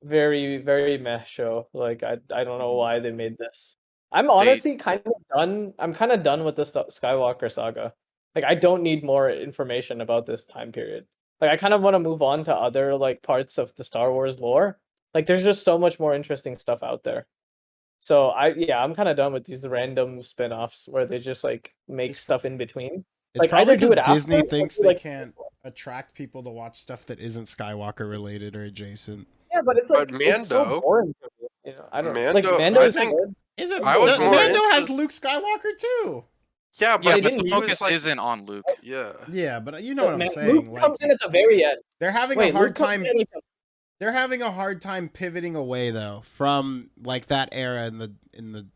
very, very meh show. Like I don't know why they made this. I'm honestly kind of done. I'm kind of done with the Skywalker saga. Like I don't need more information about this time period. Like I kind of want to move on to other like parts of the Star Wars lore. Like there's just so much more interesting stuff out there. So I'm kind of done with these random spin-offs where they just like make It's- stuff in between. It's Like probably either do because it after Disney or thinks do, they like, can't attract people to watch stuff that isn't Skywalker related or adjacent. yeah, but it's But like it's so Mando, boring to me. I don't know. Like Mando, Mando I is think good. Isn't I was more Mando has into. Luke Skywalker too? Yeah, Yeah, they but but didn't the he use was focus like, isn't on Luke. yeah. Yeah, but you know what I'm Luke saying. Like comes in at the very end. they're having a Wait, hard Luke comes time. in like They're having a hard time pivoting away though from like that era in the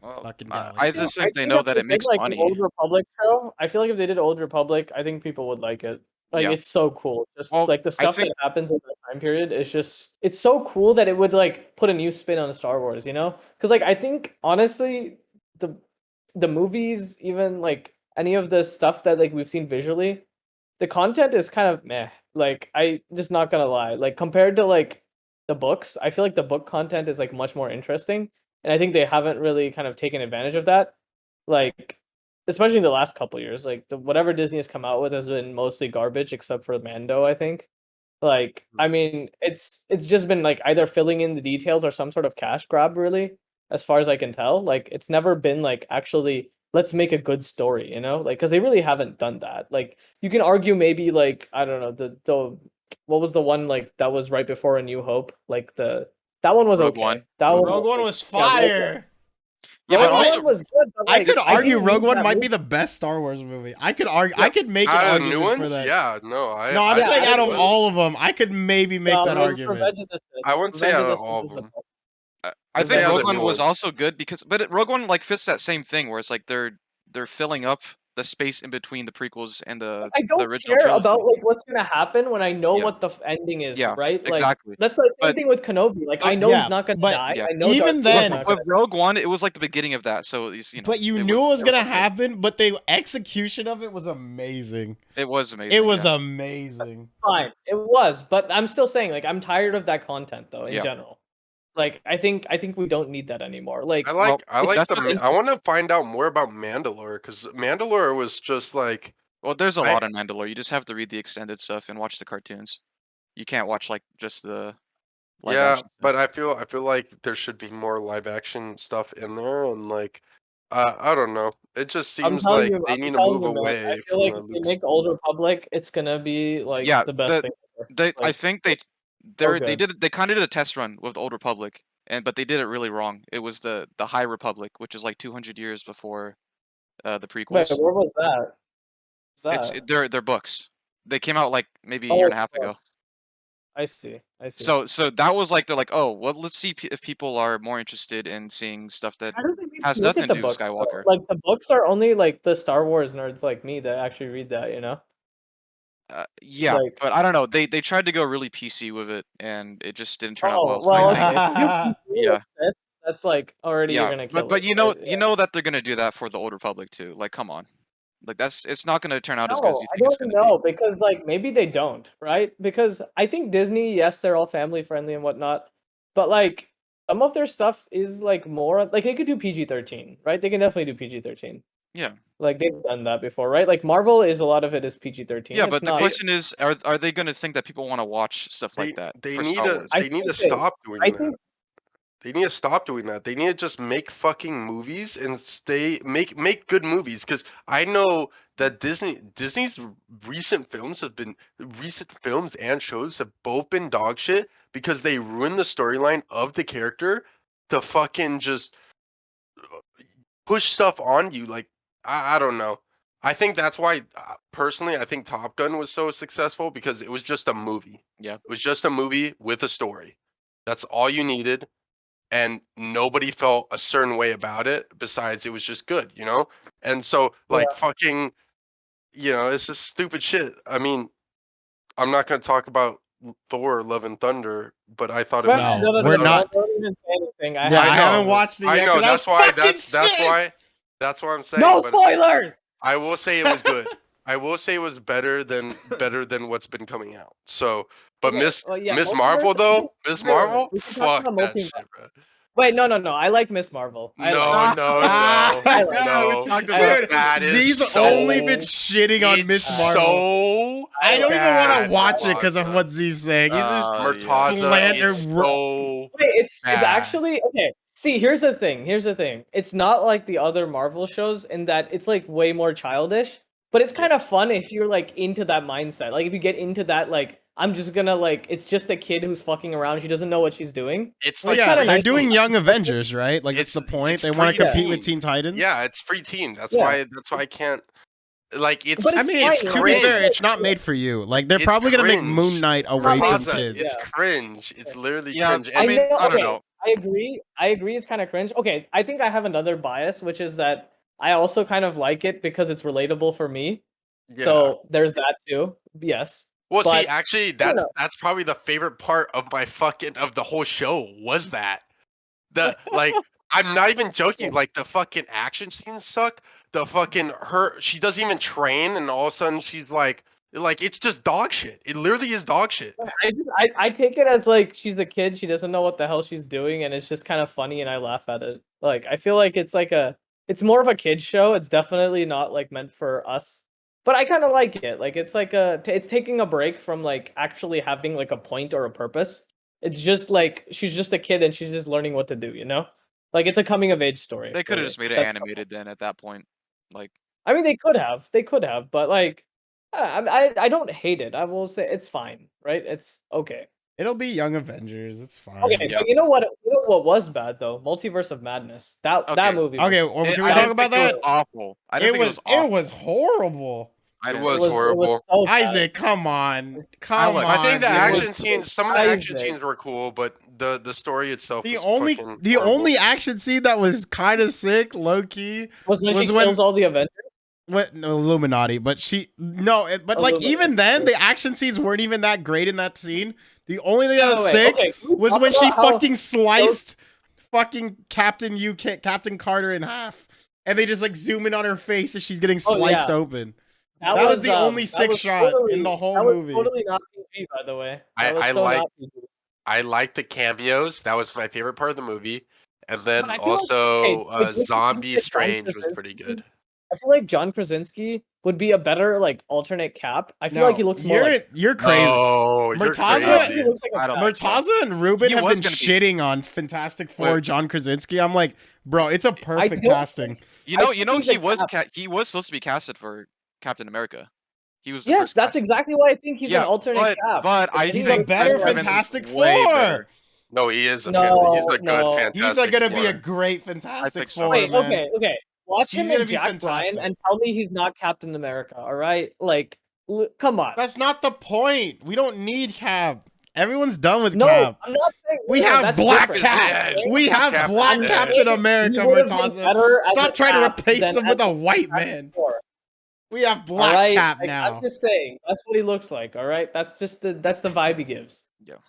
Well, fucking I galaxy. just I think they think know if that they it makes did like money. an Old Republic show, I feel like if they did Old Republic, I think people would like it. Like Yeah. it's so cool. Just Well, like the I stuff think that happens in that time period is just it's so cool that it would like put a new spin on Star Wars, you know? Because like I think honestly the movies, even like any of the stuff that like we've seen visually, the content is kind of meh. Like I just not gonna lie. Like compared to like the books, I feel like the book content is like much more interesting. And I think they haven't really kind of taken advantage of that. Like especially in the last couple years. Like whatever Disney has come out with has been mostly garbage except for Mando, I think. Like, I mean, it's just been like either filling in the details or some sort of cash grab, really, as far as I can tell. Like, it's never been like actually let's make a good story, you know? Like, because they really haven't done that. Like, you can argue maybe like I don't know the what was the one like that was right before A New Hope? Like that one was Rogue okay. One. That one Rogue One like, was yeah, Rogue One. fire. Yeah, but Rogue also One was good, but I like could argue didn't Rogue need One that might movie. be the best Star Wars movie. I could argue. I could make an Out of the new argument for ones, that. yeah, no, No, I'm I Yeah, saying out out of of the- all of them, I could maybe make No, that Revenge argument. of the Sith. I wouldn't say Revenge out the of all Sith of is the them. best. I I'd say think out of Rogue the One new was ones. also good but Rogue One like fits that same thing where it's like they're filling up the space in between the prequels and the I don't original care trilogy. about like what's gonna happen when I know Yeah. what the ending is, Yeah, right? Like exactly. that's the same But- thing with Kenobi. Like I but- know yeah, he's not gonna but die. yeah. I know even Darth Vader's then- not gonna With Rogue One, it was like the beginning of that. So it's, But you knew it was gonna okay. happen. But the execution of it was amazing. It was amazing. It was yeah. amazing. fine. It was, but I'm still saying like I'm tired of that content though in Yeah. general. Like I think we don't need that anymore. Like I like that's the. what I want to find out more about Mandalore because Mandalore was just like Well, there's a I- lot in Mandalore. You just have to read the extended stuff and watch the cartoons. You can't watch like just the live yeah, action but stuff. I feel like there should be more live action stuff in there and like I don't know. It just I'm seems telling like you, they I'm need to telling move you, man. I away feel from like the if they Luke's. make Old Republic, it's gonna be like Yeah, the best thing ever. I Like, think they good. kind of did a test run with the Old Republic, but they did it really wrong. It was the High Republic, which is like 200 years before the Wait, prequels. where was that? Was It's that? their books. They came out like maybe a year and a half ago. books. I see. I see. So that was like they're like, oh, well, let's see if people are more interested in seeing stuff that I don't think people has look nothing at to the do with books. Though. Skywalker. Like the books are only like the Star Wars nerds like me that actually read that. You know. Yeah, Like, but I don't know. They tried to go really PC with it, and it just didn't turn out well. oh So I well, think, okay. If you PC yeah, that's like already you're yeah. gonna kill But it. you Right? know that they're gonna do that for the Old Republic too. Like, come on, like it's not gonna turn out as good as No, you I think it's don't gonna be. know because like maybe they don't, right? Because I think Disney, yes, they're all family friendly and whatnot, but like some of their stuff is like more like they could do PG-13, right? They can definitely do PG-13. Yeah, Like they've done that before, right? Like Marvel is a lot of it is PG-13. yeah. It's But the not. question is, are they gonna think that people want to watch stuff like that They for need Star to Wars? I they need to think they. stop doing I that. think They need to stop doing that. They need to just make fucking movies and make good movies. Because I know that Disney's recent films and shows have both been dog shit because they ruin the storyline of the character to fucking just push stuff on you. Like I don't know. I think that's why personally I think Top Gun was so successful because it was just a movie. Yeah. It was just a movie with a story. That's all you needed and nobody felt a certain way about it besides it was just good, you know? And so like fucking it's just stupid shit. I mean, I'm not going to talk about Thor Love and Thunder, but I thought it well, was No, I we're thought not. Don't even say anything. Yeah, I I know. haven't watched it I yet know because I was that's why fucking sick. that's why I'm saying No but spoilers. I will say it was good. I will say it was better than what's been coming out. So, but Okay, well, yeah, Miss Marvel Multiverse. though, Miss Wait, wait, wait. Marvel, We can talk fuck about that Multiverse. shit, bro. Wait, no. I like Miss Marvel. I like. No, I like no. We talked I about like- That is Z's so. only been shitting on It's Miss Marvel. so. I don't even want to bad, watch it because of Murtaza. what Z's saying. He's just Yeah. Murtaza, slander. it's so. Wait, it's bad. actually okay. See, here's the thing. It's not like the other Marvel shows in that it's like way more childish, but it's kind of fun if you're like into that mindset. Like if you get into that, like I'm just gonna like it's just a kid who's fucking around. She doesn't know what she's doing. It's Well, like yeah, kinda they're nice doing when- Young Avengers, right? Like that's the point. it's They want to compete preteen. with Teen Titans. Yeah, it's preteen. That's Yeah. why I can't. Like it's. But I it's mean, fine, to right? be fair, It's- it's not made for you. Like they're It's probably gonna make cringe. Moon Knight It's away not from made for Murtaza, kids. it's cringe. It's literally Yeah, cringe. I mean, I don't okay, know. I agree. It's kind of cringe. Okay, I think I have another bias, which is that I also kind of like it because it's relatable for me. Yeah. So there's that too. Yes. Well, see, but- actually, don't know. that's probably the favorite part of my fucking of the whole show was that the like I'm not even joking. Like the fucking action scenes suck. The fucking she doesn't even train, and all of a sudden she's like it's just dog shit. It literally is dog shit. I take it as like she's a kid. She doesn't know what the hell she's doing, and it's just kind of funny, and I laugh at it. Like I feel like it's more of a kids show. It's definitely not like meant for us. But I kind of like it. Like it's like it's taking a break from like actually having like a point or a purpose. It's just like she's just a kid and she's just learning what to do, you know? Like it's a coming of age story. They could have really. just made it That's- animated then at that point. Like, I mean, they could have, but like, I don't hate it. I will say it's fine, right? It's okay. It'll be Young Avengers. It's fine. Okay, Yeah. but you know what? You know what was bad though? Multiverse of Madness. That Okay. movie. Okay, was- well, it- can we I talk didn't about think it that? was awful. I didn't think it was awful. It was horrible. I It didn't was think it was horrible. so bad. Isaac, come on, come look, on. I think the dude. action was- scenes, some of the action Isaac. scenes were cool, but the story itself The was only fucking the horrible. only action scene that was kind of sick, low key, was when was she when- kills all the Avengers. what no, Illuminati, but but like Illuminati. even then, the action scenes weren't even that great in that scene. The only thing that was Wait, sick okay, can we was talk when she about how- fucking sliced fucking Captain Carter in half, and they just like zoom in on her face as she's getting Oh, sliced yeah. open. That was the only that sick was shot in the whole that was movie. Totally not PG, by the way. I- That was I so like- not PG. I liked the cameos. That was my favorite part of the movie. And then But I feel like- also okay, like, this is Zombie like John Strange was pretty Krasinski. good. I feel like John Krasinski would be a better like alternate Cap. I feel like he looks more like You're crazy. Oh, you're Murtaza- I feel like he crazy. looks like a I don't- Cap. Murtaza and Ruben He have was been gonna be- shitting on Fantastic Four Wait. John Krasinski. I'm like, bro, it's a perfect don't casting. You know, I think he's a he was supposed to be casted for Captain America. He was the Yes, first that's casting. exactly why I think he's Yeah, an alternate Cap. But I He's think a better Chris Evans is Fantastic way Four. better. No, he is a No, he's a good no. Fantastic He's gonna be a Four. great Fantastic think so. Four, Wait, man. okay. Watch He's him gonna and be Jack fantastic. Ryan and tell me he's not Captain America. All right, like, come on. That's not the point. We don't need Cap. Everyone's done with No, Cap. I'm not saying We no, have that's Black different. Cap. dead. We have Cap Black is dead. Captain America, He would've been Murtaza. better as Stop a trying to Cap replace than him with as a white Cap man. before. We have All Black right, Cap like, now. I'm just saying that's what he looks like. All right, that's the vibe he gives.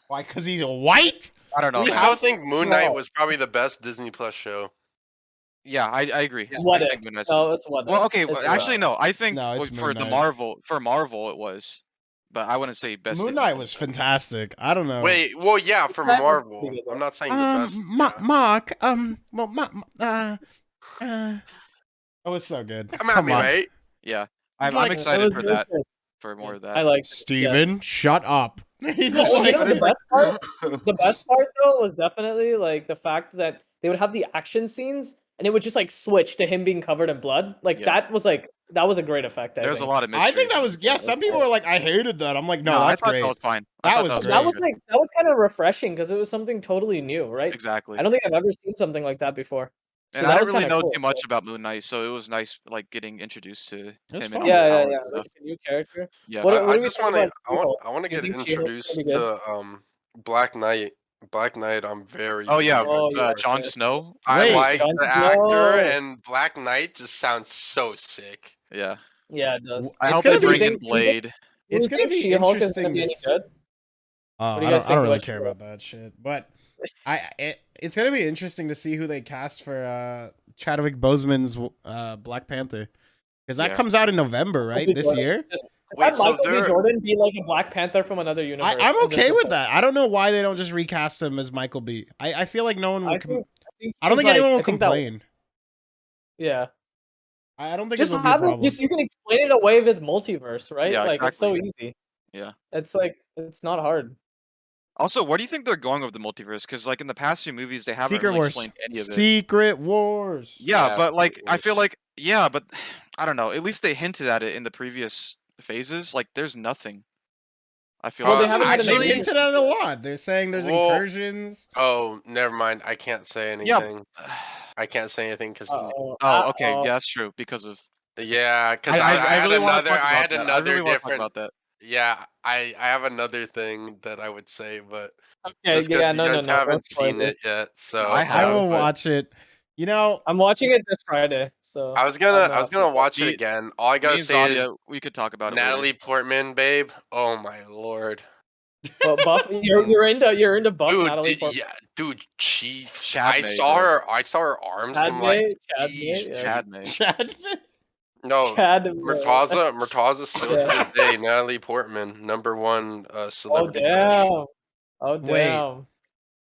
Why? Because he's white? I don't know, I man. still think Moon Knight No. was probably the best Disney Plus show. Yeah, I agree. What I if? think Moon Knight's- No, it's what Well, if. okay. It's Actually, no. I think No, it's for Moon the Knight. Marvel it was, but I wouldn't say best. Moon Disney Knight Plus was show. fantastic. I don't know. Wait, well, yeah, for That was Marvel. pretty good, I'm not saying the best. yeah. Mark, it was so good. Come at Come me, on. mate. Yeah, He's I'm like- excited for it was that. good. For more of that. I like Steven, shut up. He's No, just you like, know the best part though was definitely like the fact that they would have the action scenes and it would just like switch to him being covered in blood. Like Yeah. that was a great effect. There's a lot of mystery. I think that was some people were like, I hated that. I'm like, no, I that's thought great. that was fine. That I thought was That was great. like that was kind of refreshing because it was something totally new, right? Exactly. I don't think I've ever seen something like that before. So And that I was don't really kinda know cool, too much about Moon Knight, so it was nice, like getting introduced to was him fun. and his Yeah, powers yeah. and stuff. Like a new character. Yeah. What I do we just think want to. about She-Hulk? I want to Do you get think She-Hulk's introduced gonna be good? to Black Knight. Black Knight. I'm very. Oh yeah, very Oh, excited yeah. for. Jon Snow. I Wait. like Jon the Snow. actor, and Black Knight just sounds so sick. Yeah. Yeah, it does. I It's hope gonna they be- bring in think- Blade. Do It's you gonna think be She-Hulk is interesting gonna be to any see. good? Oh, What do I you guys don't really think about care She-Hulk? about that shit. But it's gonna be interesting to see who they cast for Chadwick Boseman's Black Panther. Because that Yeah. comes out in November, right? Michael B. This Jordan. year. Just Wait, have so Michael B. they're- Jordan be like a Black Panther from another universe. I'm and just okay with replace- that. I don't know why they don't just recast him as Michael B. I feel like no one will. I don't I don't think anyone will complain. Yeah, I don't think just it'll be a have it. problem. Just you can explain it away with multiverse, right? Yeah, like it's so exactly. easy. Yeah. It's like it's not hard. Also, where do you think they're going with the multiverse? Because like in the past few movies, they haven't Secret really Wars. explained any of it. Secret Wars. Yeah, Yeah, but like Secret I Wars. feel like but I don't know. At least they hinted at it in the previous phases. Like there's nothing. I feel Well, like they haven't had actually- They hinted at it a lot. They're saying there's Well, incursions. Oh, never mind. I can't say anything. I can't say anything because Uh-oh. Oh, okay. Uh-oh. Yeah, that's true. Because of yeah, because I had really want to another. talk I about had that. I another really want to talk different. about that. Yeah, I have another thing that I would say, but Okay, just because yeah, you no, guys no, haven't don't spoil seen it. it yet, so I I have, will but watch it. You know, I'm watching it this Friday, so I was I'm gonna not- watch it Me- again. All I Me gotta and say is Zadia, we could talk about it Natalie later. Portman, babe. Oh my lord, But Buff, you're into Buff dude, Natalie d- Portman. yeah, dude, she. Chad I May, saw bro. her. I saw her arms. I'm like, Chad geez, May, yeah. Chad May. Chad. no. Chad. Murtaza still to this day. Natalie Portman, #1 Oh celebrity. damn! crush. Oh Wait. damn!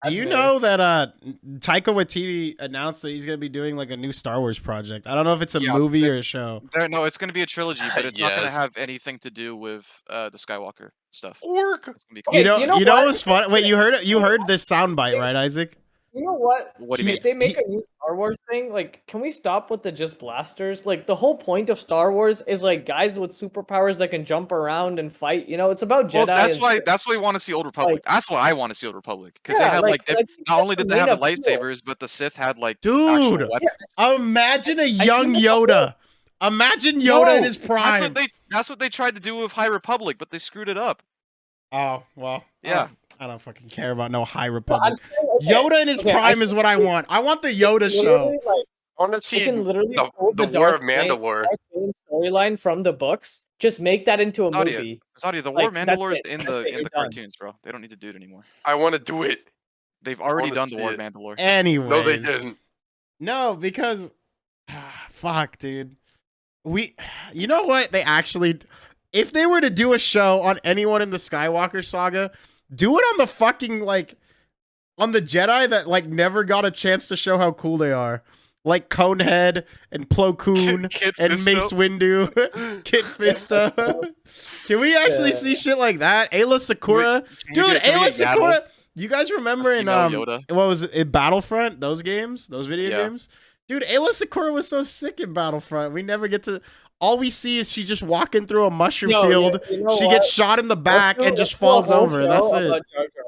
Do you Chad May. know that Taika Waititi announced that he's gonna be doing like a new Star Wars project? I don't know if it's a Yeah, movie or it's- a show. No, it's gonna be a trilogy, but it's not gonna Yes. have anything to do with the Skywalker stuff. Work. It's gonna be Okay, You know, you know you know what? what's fun? Wait, you heard it? You heard this soundbite, right, Isaac? You know what? What do you He- mean? If they make a new Star Wars thing, like, can we stop with the just blasters? Like, the whole point of Star Wars is like guys with superpowers that can jump around and fight. You know, it's about Jedi. Well, that's and why shit. we want to see Old Republic. That's why I want to see Old Republic because Yeah, they had like, they, like, not only that's did the they have main appeal. lightsabers, but the Sith had like Dude, actual weapons. imagine a feel young like the Yoda. Imagine Yoda in No, his That's prime. what they tried to do with High Republic, but they screwed it up. Oh well, Yeah. I don't fucking care about no High But Republic. I'm saying, okay, Yoda in his okay, prime is what I want. I want the Yoda show. literally, like, I want to they see can literally the pull War Darth of Mandalore. storyline from the books. Just make that into a Zadia, movie. Zadia, the War of Like, that's Mandalore is it. in That's the it. in You're the done. cartoons, bro. They don't need to do it anymore. I want to do it. They've already wanna done the see War of it. Mandalore. Anyways, No, they didn't. No, because fuck, dude. You know what? They actually, if they were to do a show on anyone in the Skywalker saga, do it on the fucking like, on the Jedi that like never got a chance to show how cool they are, like Conehead and Plo Koon Kit and Fisto. Mace Windu, Kit Fisto. Can we actually Yeah. see shit like that? Ayla Sakura, Can we dude. get- can we Ayla get Yaddle? Sakura. You guys remember A in female Yoda? what was it, in Battlefront? Those games, those video Yeah. games. Dude, Ayla Sakura was so sick in Battlefront. We never get to. All we see is she just walking through a mushroom No, field. you know She what? gets shot in the back Let's and do- just let's do a falls whole over. show That's about it. Jar Jar.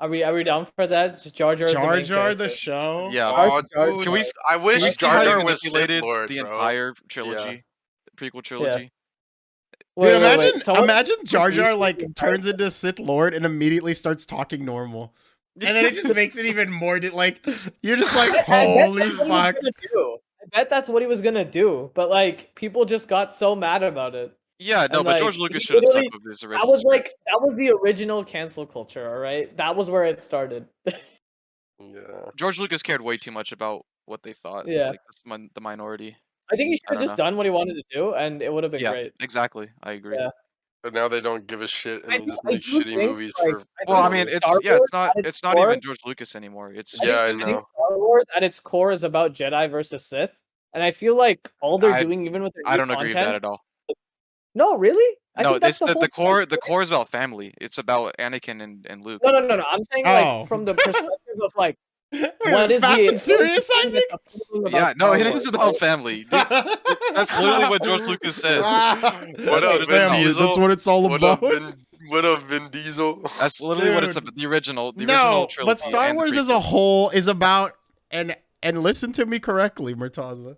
Are we down for that? Just Jar Jar. is the Jar main Jar the character. show. Yeah. Oh, Jar- dude, Can we? I Can wish we see Jar how Jar they was Sith manipulated Lord, the bro. entire trilogy, the prequel trilogy? Dude, Wait, wait, wait. imagine Jar Jar like turns into Sith Lord and immediately starts talking normal. And then it just makes it even more like you're just like, holy fuck. I bet that's what he was gonna do, but like people just got so mad about it. Yeah, no, And, but like, George Lucas he should have stuck literally- with his That original was script. like that was the original cancel culture, all right? That was where it started. Yeah. George Lucas cared way too much about what they thought. Yeah. Like the minority. I think he should I have don't just done what he wanted to do, and it would have been Yeah, great. exactly. I agree. Yeah. But now they don't give a shit and I they do- just I make do shitty think, movies like, for. Well, I think mean, Star Wars at its it's not core- even George Lucas anymore. It's Yeah, I Disney. I think know. Star Wars at its core is about Jedi versus Sith, and I feel like all they're I- doing, even with their I new don't agree with that content. at all. No, really? I No, think that's this the whole the core point. the core is about family. It's about Anakin and Luke. No. I'm saying Oh. like from the perspective of like What what is is this, Fast the and Furious, what is the Isaac? thing that's appealing Yeah, about no, Star it Wars, is about right? family. That's literally what George Lucas said. What That's up, what it's Vin about. Diesel? That's what it's all What up, about. Vin Diesel? That's literally what it's Dude. about. The original No, trilogy. but Star and the Wars as a prequels. whole is about and listen to me correctly, Murtaza.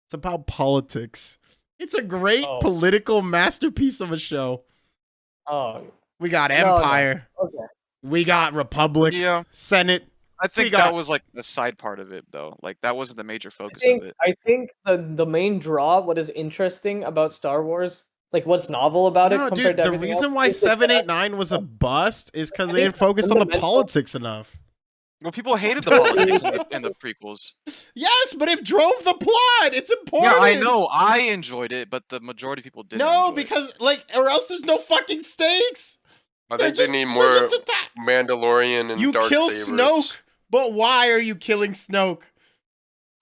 It's about politics. It's a great Oh. political masterpiece of a show. Oh, We got No. Empire. okay. We got Republics. Yeah. Senate. I think got- that was like the side part of it, though. Like that wasn't the major focus think of it. I think the main draw, what is interesting about Star Wars, like what's novel about it No, compared dude, to the everything reason else, why is the fact- 789 was a bust is because I they think didn't focus on the fundamental- politics enough. Well, people hated the politics in the prequels. Yes, but it drove the plot. It's important. Yeah, I know. I enjoyed it, but the majority of people didn't. No, enjoy it. because or else there's no fucking stakes. I They're think they just- need they're more just Mandalorian and You Dark kill Sabers. Snoke, but why are you killing Snoke?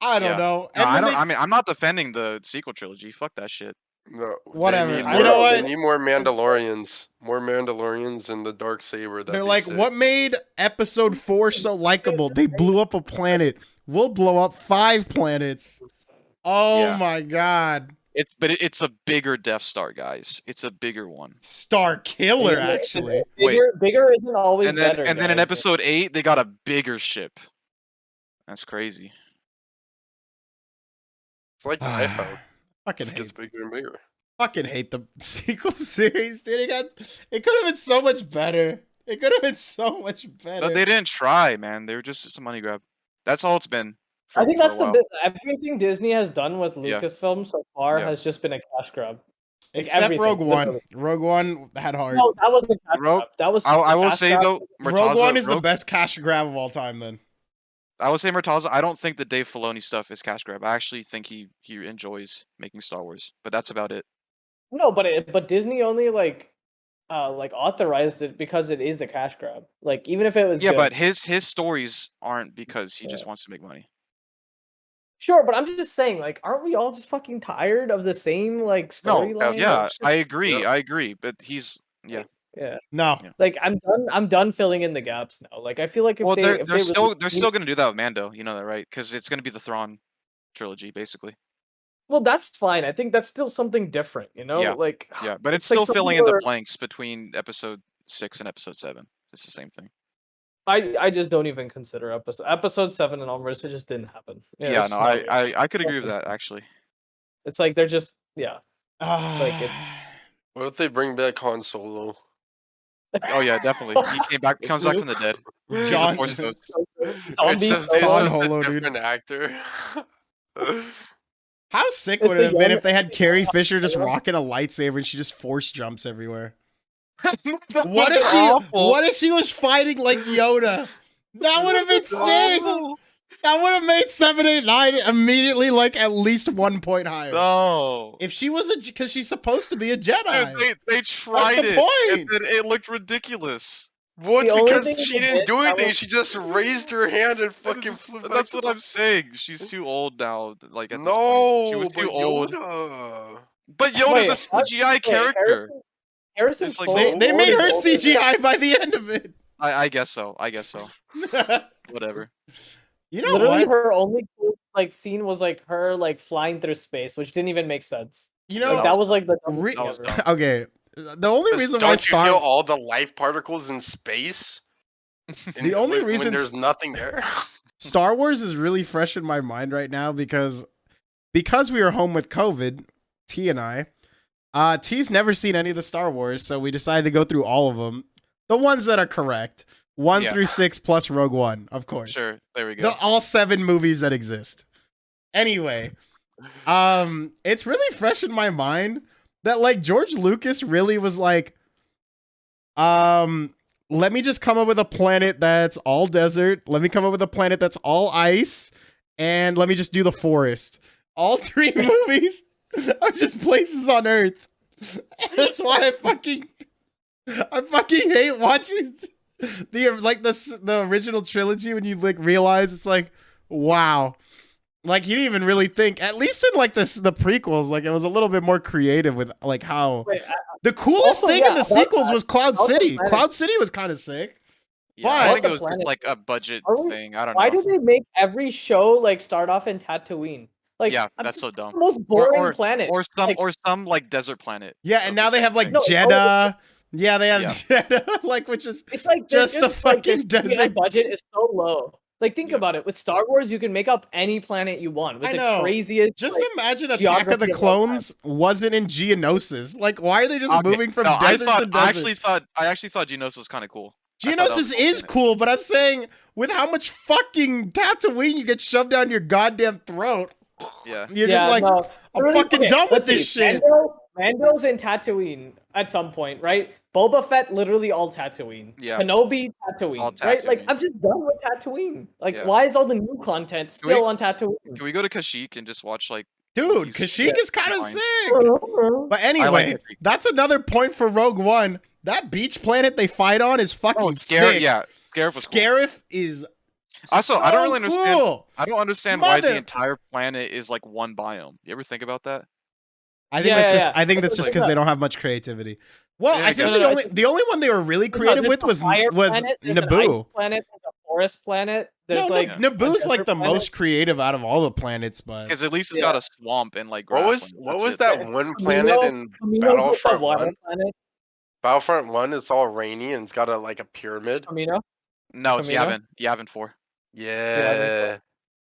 I don't Yeah. know. No, And then I mean, I'm not defending the sequel trilogy. Fuck that shit. No, Whatever. They You need more, know what? They need more Mandalorians. More Mandalorians and the Dark Saber. they're like, what made episode 4 so likable? They blew up a planet. We'll blow up 5 planets. Oh Yeah. my god. It's a bigger Death Star, guys. It's a bigger one. Star Killer, actually. Bigger isn't always And then better. in guys. episode 8, they got a bigger ship. That's crazy. It's like the iPhone. Fucking It gets hate, bigger and bigger. fucking hate the sequel series, dude. It could have been so much better. It could have been so much better. But they didn't try, man. They were just a money grab. That's all it's been. I think that's a the while. bit. Everything Disney has done with Yeah. Lucasfilm so far Yeah. has just been a cash grab. Like Except everything, Rogue One. literally. Rogue One had heart. No, that wasn't cash Rogue- grab. That was. I will cash say grab. though, Rogue One is the Rogue- best cash grab of all time. Then I would say Murtaza. I don't think the Dave Filoni stuff is cash grab. I actually think he enjoys making Star Wars, but that's about it. No, but Disney only like authorized it because it is a cash grab. Like even if it was Yeah, good. but his stories aren't because he just wants to make money. Sure, but I'm just saying, like, aren't we all just fucking tired of the same like No, storyline? yeah, shit. I agree. Yeah. I agree. But he's Yeah. no. Yeah. Like I'm done filling in the gaps now. Like I feel like if well, they they're if they're they still release- gonna do that with Mando. You know that, right? Because it's gonna be the Thrawn trilogy, basically. Well, that's fine. I think that's still something different, you know? Yeah. Like Yeah, but it's like still some filling in people the are- blanks between episode 6 and episode 7. It's the same thing. I just don't even consider episode 7 and onwards. It just didn't happen. Yeah, it's no, not- I could agree with that actually. It's like they're just Like, it's- What if they bring back Han Solo? Oh yeah, definitely. He came back, comes back from the dead. He's a John. Force ghost. Zombies. It's Son just a Holo, dude. different actor. How sick It's would the it have been young- if they had Carrie Fisher just rocking a lightsaber and she just force jumps everywhere? What if she was fighting like Yoda? That would have been sick. That would have made 789 immediately like at least 1 point higher. No. If she was because she's supposed to be a Jedi. Dude, they tried the it. point. And then it looked ridiculous. What? The only Because thing she they didn't did, do that anything. was- She just raised her hand and fucking flew back. That's what I'm saying. She's too old now. Like at this No, point. She was too but old. Yoda. But Yoda's Wait, a CGI Wait, character. Harrison It's like Ford They made her is older than- CGI by the end of it. I guess so. Whatever. You know Literally, what? her only cool, like scene was like her like flying through space, which didn't even make sense. You Like, know that was like the Re- dumbest thing That was ever. dumb. okay. The only Because reason why don't you feel Star all the life particles in space? The only when reason there's nothing there. Star Wars is really fresh in my mind right now because we were home with COVID, T and I. T's never seen any of the Star Wars, so we decided to go through all of them. The ones that are correct. 1 Yeah. through 6 plus Rogue One, of course. Sure, there we go. All 7 movies that exist. Anyway, it's really fresh in my mind that like George Lucas really was like, let me just come up with a planet that's all desert. Let me come up with a planet that's all ice, and let me just do the forest. All 3 movies are just places on Earth. That's why I fucking hate watching the original trilogy when you like realize it's like, wow. Like, you didn't even really think, at least in like the prequels, like it was a little bit more creative with like how the coolest also, thing yeah, in the about sequels that, was Cloud about the City. planet. Cloud City was kind of sick. Yeah, I But- think it was Planet. just like a budget Are we- thing. I don't Why know. do they make every show like start off in Tatooine? Like, Yeah, I'm that's just- so dumb. the most boring planet. Or some Like- or some like desert planet. Yeah, of and the now they same have like thing. No, it's Jeddah. Yeah, they have Yeah. Jeddah, like, which is It's like they're just the like, their fucking CGI desert. budget is so low. Like, think Yeah. about it. With Star Wars, you can make up any planet you want with I the know. craziest. Just like, imagine Attack of the geography of all time. Clones wasn't in Geonosis. Like, why are they just Okay, moving from no, desert to desert? I actually thought Geonosis was kind of cool. I thought that was Geonosis a cool is planet. cool, but I'm saying with how much fucking Tatooine you get shoved down your goddamn throat, Yeah. you're just like, no. I'm Really? fucking Okay, done with let's this see. shit. Mando's in Tatooine at some point, right? Boba Fett, literally all Tatooine. Yeah. Kenobi, Tatooine. All Right? Like, Tatooine. I'm just done with Tatooine. Like, Yeah. why is all the new content Can we- still on Tatooine? Can we go to Kashyyyk and just watch like Dude, these Kashyyyk is kind of lines? sick. But anyway, Kashyyyk. that's another point for Rogue One. That beach planet they fight on is fucking sick. Yeah, Scarif was cool. Scarif is Also, I don't really understand. cool. I don't understand why the Mother- entire planet is like one biome. You ever think about that? I think Yeah, that's yeah, just. yeah. I think That's that's just what because they they don't have much creativity. Well, Yeah, I think no, no, the only one they were really creative There's with a was fire planet, there's an Naboo. ice planet, there's a forest planet. There's No, like Yeah. Naboo's a like the desert planet. most creative out of all the planets, but Because at least it's Yeah. got a swamp and like grassland. What That's was it. that Yeah. one planet in Kamino's like the Battlefront water 1? planet. Battlefront 1, it's all rainy and it's got like a pyramid. Kamino. No, it's Kamino? Yavin 4. Yeah.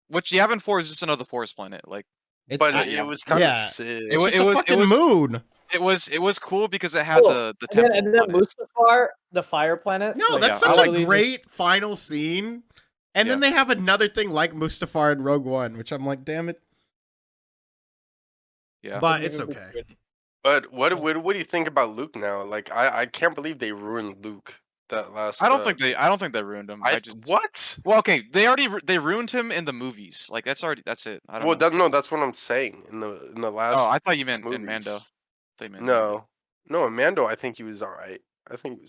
Which Yavin 4 is just another forest planet. Like it's, But I- it was kind yeah. of sick. it's It wa- just it a was- fucking was- moon. it was cool because it had Cool. the And temple. then on it. Mustafar, the fire planet. No, like, that's yeah, I such like- a literally great final scene. And then Yeah. they have another thing like Mustafar in Rogue One, which I'm like, damn it. Yeah. But just- it's okay. But what do you think about Luke now? Like I can't believe they ruined Luke that last. I don't think they ruined him. I just what? Well, okay, they ruined him in the movies. Like that's it. I don't Well, know. that's what I'm saying in the last. Oh, I thought you meant in movies. Mando. I thought you meant No, in Mando, I think he was all right. I think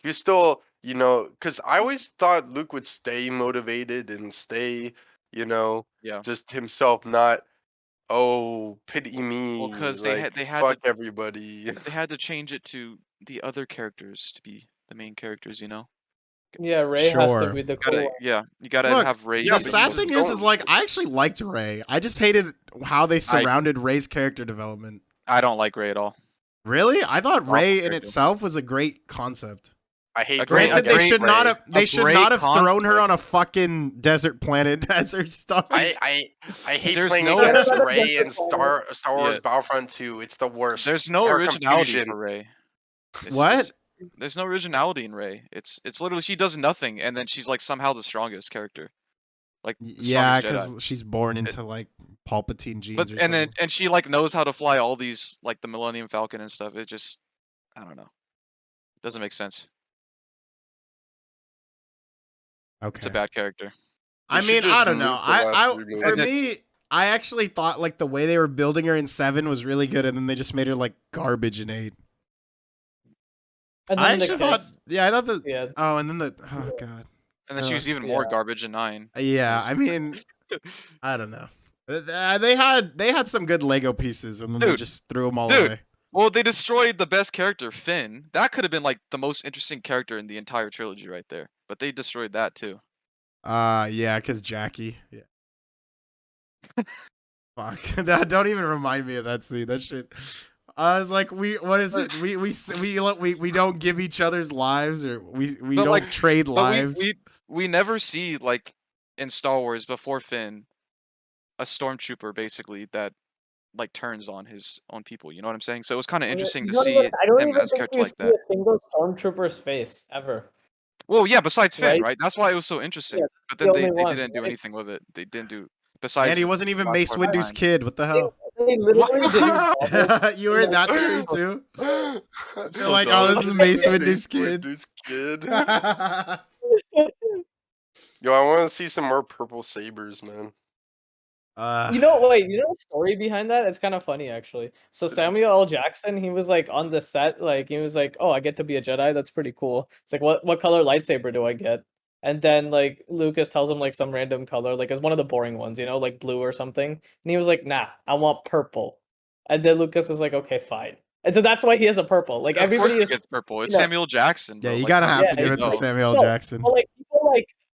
he was still, because I always thought Luke would stay motivated and stay, Yeah. just himself, not, oh, pity me. Well, 'cause like, they had fuck to- everybody. They had to change it to the other characters to be the main characters. Yeah, Ray has Sure. to be the cool Gotta, one. yeah, you gotta Look, have Rey. yeah, The but sad you thing just is don't- like I actually liked Rey. I just hated how they surrounded Rey's character development. I don't like Rey at all. Really? I thought Awful Rey in character. itself was a great concept. I hate. A great- Granted, a they great should not Rey. have. They a should great not have thrown her concept. on a fucking desert planet as her star. I hate There's playing no- against Yeah. Rey and Star Wars Yeah. Battlefront 2. It's the worst. There's no Pure originality confusion. for Rey. What? There's no originality in Rey. It's literally she does nothing, and then she's like somehow the strongest character. Like the Yeah, strongest Jedi. because she's born into like Palpatine genes. But or and then something. and she like knows how to fly all these like the Millennium Falcon and stuff. It just I don't know. Doesn't make sense. Okay. It's a bad character. I They mean, should I just don't know. nuke the last three For movies. me, I actually thought like the way they were building her in 7 was really good, and then they just made her like garbage in 8. And I then the actually thought, kiss. yeah, I thought that. Yeah. Oh, and then oh god. And then she was even more garbage in 9. Yeah, I mean, I don't know. They had some good Lego pieces, and then they Dude. just threw them all Dude. away. Well, they destroyed the best character, Finn. That could have been like the most interesting character in the entire trilogy right there. But they destroyed that too. Yeah, because Jackie. Yeah. Fuck. Don't even remind me of that scene. That shit. I was like, what is it? We don't give each other's lives, or we But, don't like, trade But lives. we never see like in Star Wars before Finn a stormtrooper basically that like turns on his own people. You know what I'm saying? So it was kind of I interesting to don't see even, I don't him even as a think character you like see that. a single stormtrooper's face ever, Well, yeah, besides Finn, right? right? That's why it was so interesting. Yeah, But the then only they one, didn't do right? anything with it. They didn't do And besides he the wasn't even last Mace part of Windu's time. kid. What the They, hell? they literally didn't bother. You heard that theory too? They're They're So like, dumb. oh, this is Mace Windu's kid. kid. uh, Yo, I want to see some more purple sabers, man. You know, wait, you know the story behind that? It's kind of funny, actually. So Samuel L. Jackson, he was like on the set, like he was like, "Oh, I get to be a Jedi. That's pretty cool." It's like, what color lightsaber do I get? And then like Lucas tells him like some random color, like it's one of the boring ones, you know, like blue or something. And he was like, "Nah, I want purple." And then Lucas was like, "Okay, fine." And so that's why he has a purple. Like Of course everybody he is, gets purple. It's you know, Samuel Jackson, yeah, bro. you Like, gotta how have yeah, to give you it to know? Samuel no, Jackson. but like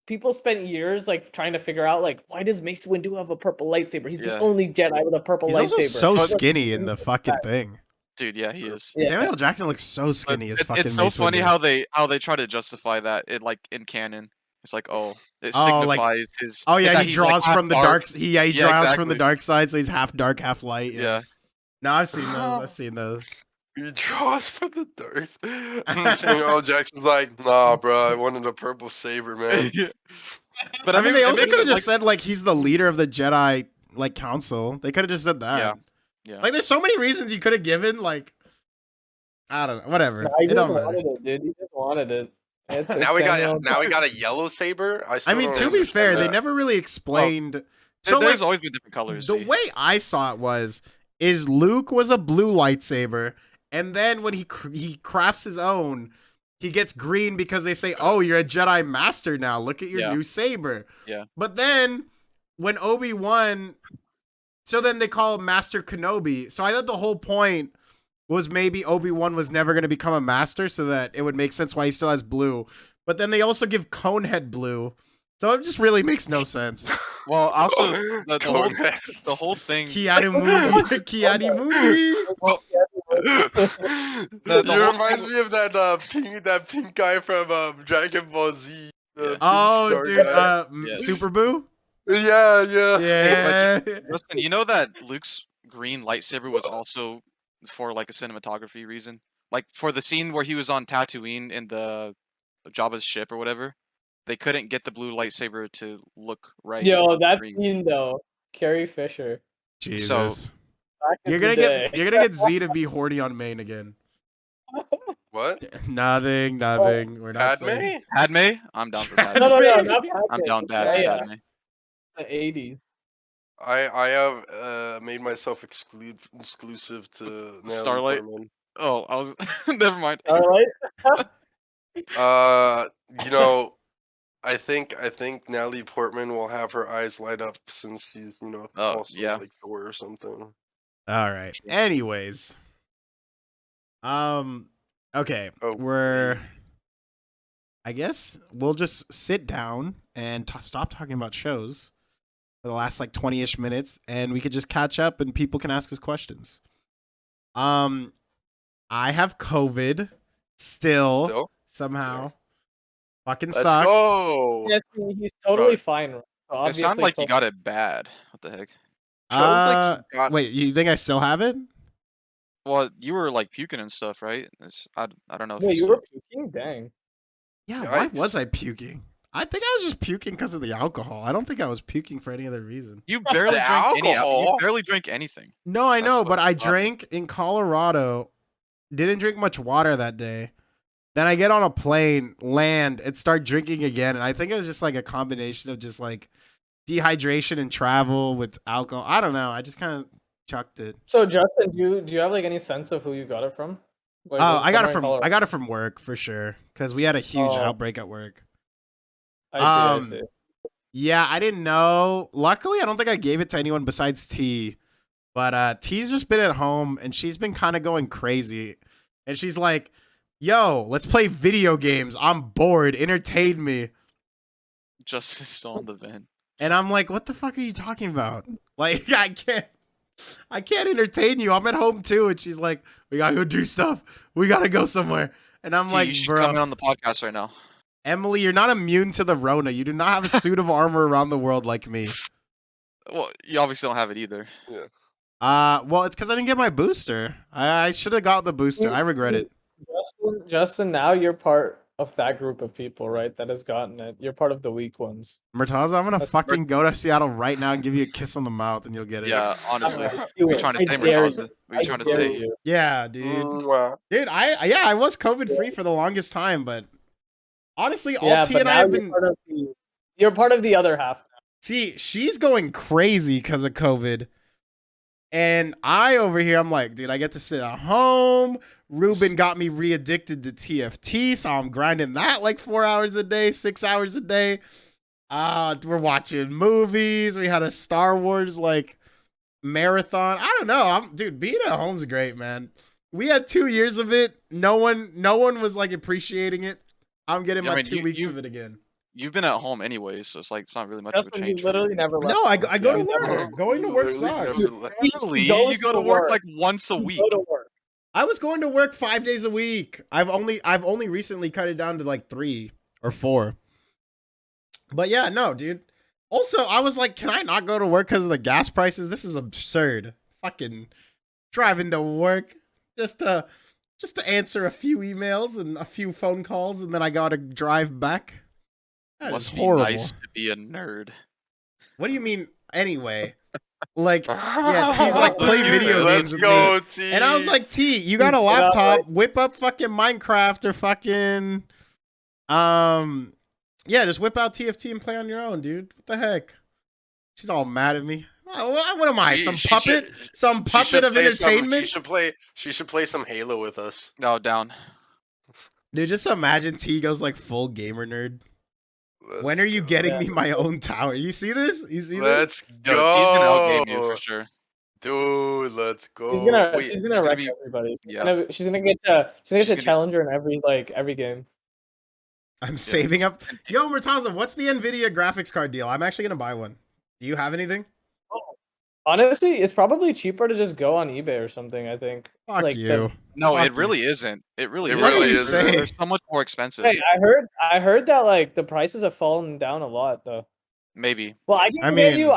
people spent years like trying to figure out like why does Mace Windu have a purple lightsaber? He's the Yeah. only Jedi with a purple He's also lightsaber. so But- skinny in the fucking thing. Dude, yeah, he is. Yeah. Samuel Jackson looks so But skinny as fucking it's so Mace funny Windu. how they try to justify that it like in canon. It's like, oh, it Oh, like- signifies his. Oh yeah, that he he's, like, draws half from the dark. He Yeah, draws from the exactly. dark side, so he's half dark, half light. Yeah. Yeah. No, I've seen those. I've seen those. He draws for the dark. And Samuel L. Jackson's like, nah, bro, I wanted a purple saber, man. But I mean, they it also makes could have it, just said like he's the leader of the Jedi like council. They could have just said that. Yeah. Yeah. Like, there's so many reasons you could have given. Like, I don't know. Whatever. No, he It just don't matter. wanted it, dude. He just wanted it. It's Now we Samuel got a yellow saber. I still mean, don't to be understand fair, they that. never really explained. So There's like, always been different colors. the see. way I saw it is Luke was a blue lightsaber, and then when he crafts his own, he gets green because they say, "Oh, you're a Jedi Master now. Look at your Yeah. new saber." Yeah. But then when Obi-Wan, so then they call him Master Kenobi. So I thought the whole point was maybe Obi-Wan was never going to become a master, so that it would make sense why he still has blue. But then they also give Conehead blue. So it just really makes no sense. Well, also Conehead. the whole thing. Kiadi Mooney. Kiadi Mooney. The It whole reminds thing- me of that pink guy from Dragon Ball Z. Yeah. Pink Oh, star dude. guy. Yeah. Super Boo? Yeah. Yeah. Listen, you know that Luke's green lightsaber was also for like a cinematography reason, like for the scene where he was on Tatooine in the Jabba's ship or whatever. They couldn't get the blue lightsaber to look right. Yo, on that screen. scene though, Carrie Fisher. Jesus. Back in You're the gonna day. get Z to be horny on main again. What? Nothing. We're not saying. Padme? Padme, I'm down for Padme. No, Padme. not I'm down bad Leia, for Padme. the 80s. I have made myself exclusive to Natalie Starlight? Portman. Oh, I was never mind. All right. You know, I think Natalie Portman will have her eyes light up since she's Oh, also yeah. like Thor or something. All right. Anyways. Okay. Oh, I guess we'll just sit down and stop talking about shows for the last like 20-ish minutes, and we could just catch up and people can ask us questions. I have COVID still somehow. Fucking Let's sucks. go. Yeah, he's totally Bro, fine. So It obviously sounded like you so- got it bad. What the heck? Sounds like you got- Wait, you think I still have it? Well, you were like puking and stuff, right? I don't know. If Wait, you still- were puking? Dang. Yeah, why Yikes. was I puking? I think I was just puking because of the alcohol. I don't think I was puking for any other reason. You barely The drank any. You alcohol? barely drank anything. No, I That's know, what but I bothered me. drank in Colorado. Didn't drink much water that day. Then I get on a plane, land, and start drinking again. And I think it was just like a combination of just like dehydration and travel with alcohol. I don't know. I just kind of chucked it. So Justin, do you have like any sense of who you got it from? Like, Oh, was I got it somewhere in from Colorado? work for sure because we had a huge Oh. outbreak at work. I see. Yeah, I didn't know. Luckily, I don't think I gave it to anyone besides T. But T's just been at home and she's been kind of going crazy. And she's like, "Yo, let's play video games. I'm bored. Entertain me." Just still on the van. And I'm like, "What the fuck are you talking about? Like, I can't entertain you. I'm at home too." And she's like, "We gotta go do stuff. We gotta go somewhere." And I'm T, like, you should "Bro, come in on the podcast right now. Emily, you're not immune to the Rona. You do not have a suit of armor around the world like me." Well, you obviously don't have it either. Well, it's because I didn't get my booster. I should have got the booster. I regret it. Justin, now you're part of that group of people, right? That has gotten it. You're part of the weak ones. Murtaza, I'm gonna That's- fucking go to Seattle right now and give you a kiss on the mouth, and you'll get it. Yeah, honestly. Alright, do What are you it. trying to I say, dare Murtaza? you. What are you I trying to dare say? you. Yeah, dude. Dude, I was COVID free for the longest time, but honestly, Yeah, Alti but and I now have you're been. you're part of the other half. See, she's going crazy because of COVID. And I over here, I'm like, dude, I get to sit at home. Ruben got me re-addicted to TFT, so I'm grinding that like 4 hours a day, 6 hours a day. We're watching movies. We had a Star Wars like marathon. I don't know. Dude, being at home's great, man. We had 2 years of it. No one was like appreciating it. I'm getting Yeah, I my mean, 2 weeks of it again. You've been at home anyways, so it's like it's not really much of a Justin, change. you literally never left. No, I home. go to You never work. left. Going to work sucks. Really? He goes You go to to work work. like once a You week. go to work. I was going to work 5 days a week. I've only recently cut it down to like 3 or 4. But yeah, no, dude. Also, I was like, can I not go to work because of the gas prices? This is absurd. Fucking driving to work just to answer a few emails and a few phone calls, and then I gotta drive back. That is Must be horrible. nice to be a nerd. What do you mean? Anyway, like, yeah, T's like play Let's video games with me. go, T. And I was like, T, you got a Yeah, laptop, right. whip up fucking Minecraft or fucking yeah, just whip out TFT and play on your own, dude. What the heck? She's all mad at me. What am I? Some puppet? Some puppet of entertainment? She should play some Halo with us. No, down. Dude, just imagine T goes like full gamer nerd. When are you getting me my own tower? You see this? You see this? Let's Yo, go. T's gonna outgame you for sure. Dude, let's go. She's gonna Wait, she's gonna it's gonna wreck be- everybody. yeah. She's gonna get to She's gonna- challenger in every game. I'm saving up. Yo, Murtaza, what's the Nvidia graphics card deal? I'm actually gonna buy one. Do you have anything? Honestly, it's probably cheaper to just go on eBay or something. I think. Fuck Like, you. No, Fuck it really isn't. It really It isn't. really isn't. They're so much more expensive. Hey, I heard that like the prices have fallen down a lot though. Maybe. Well, I I can mean- get you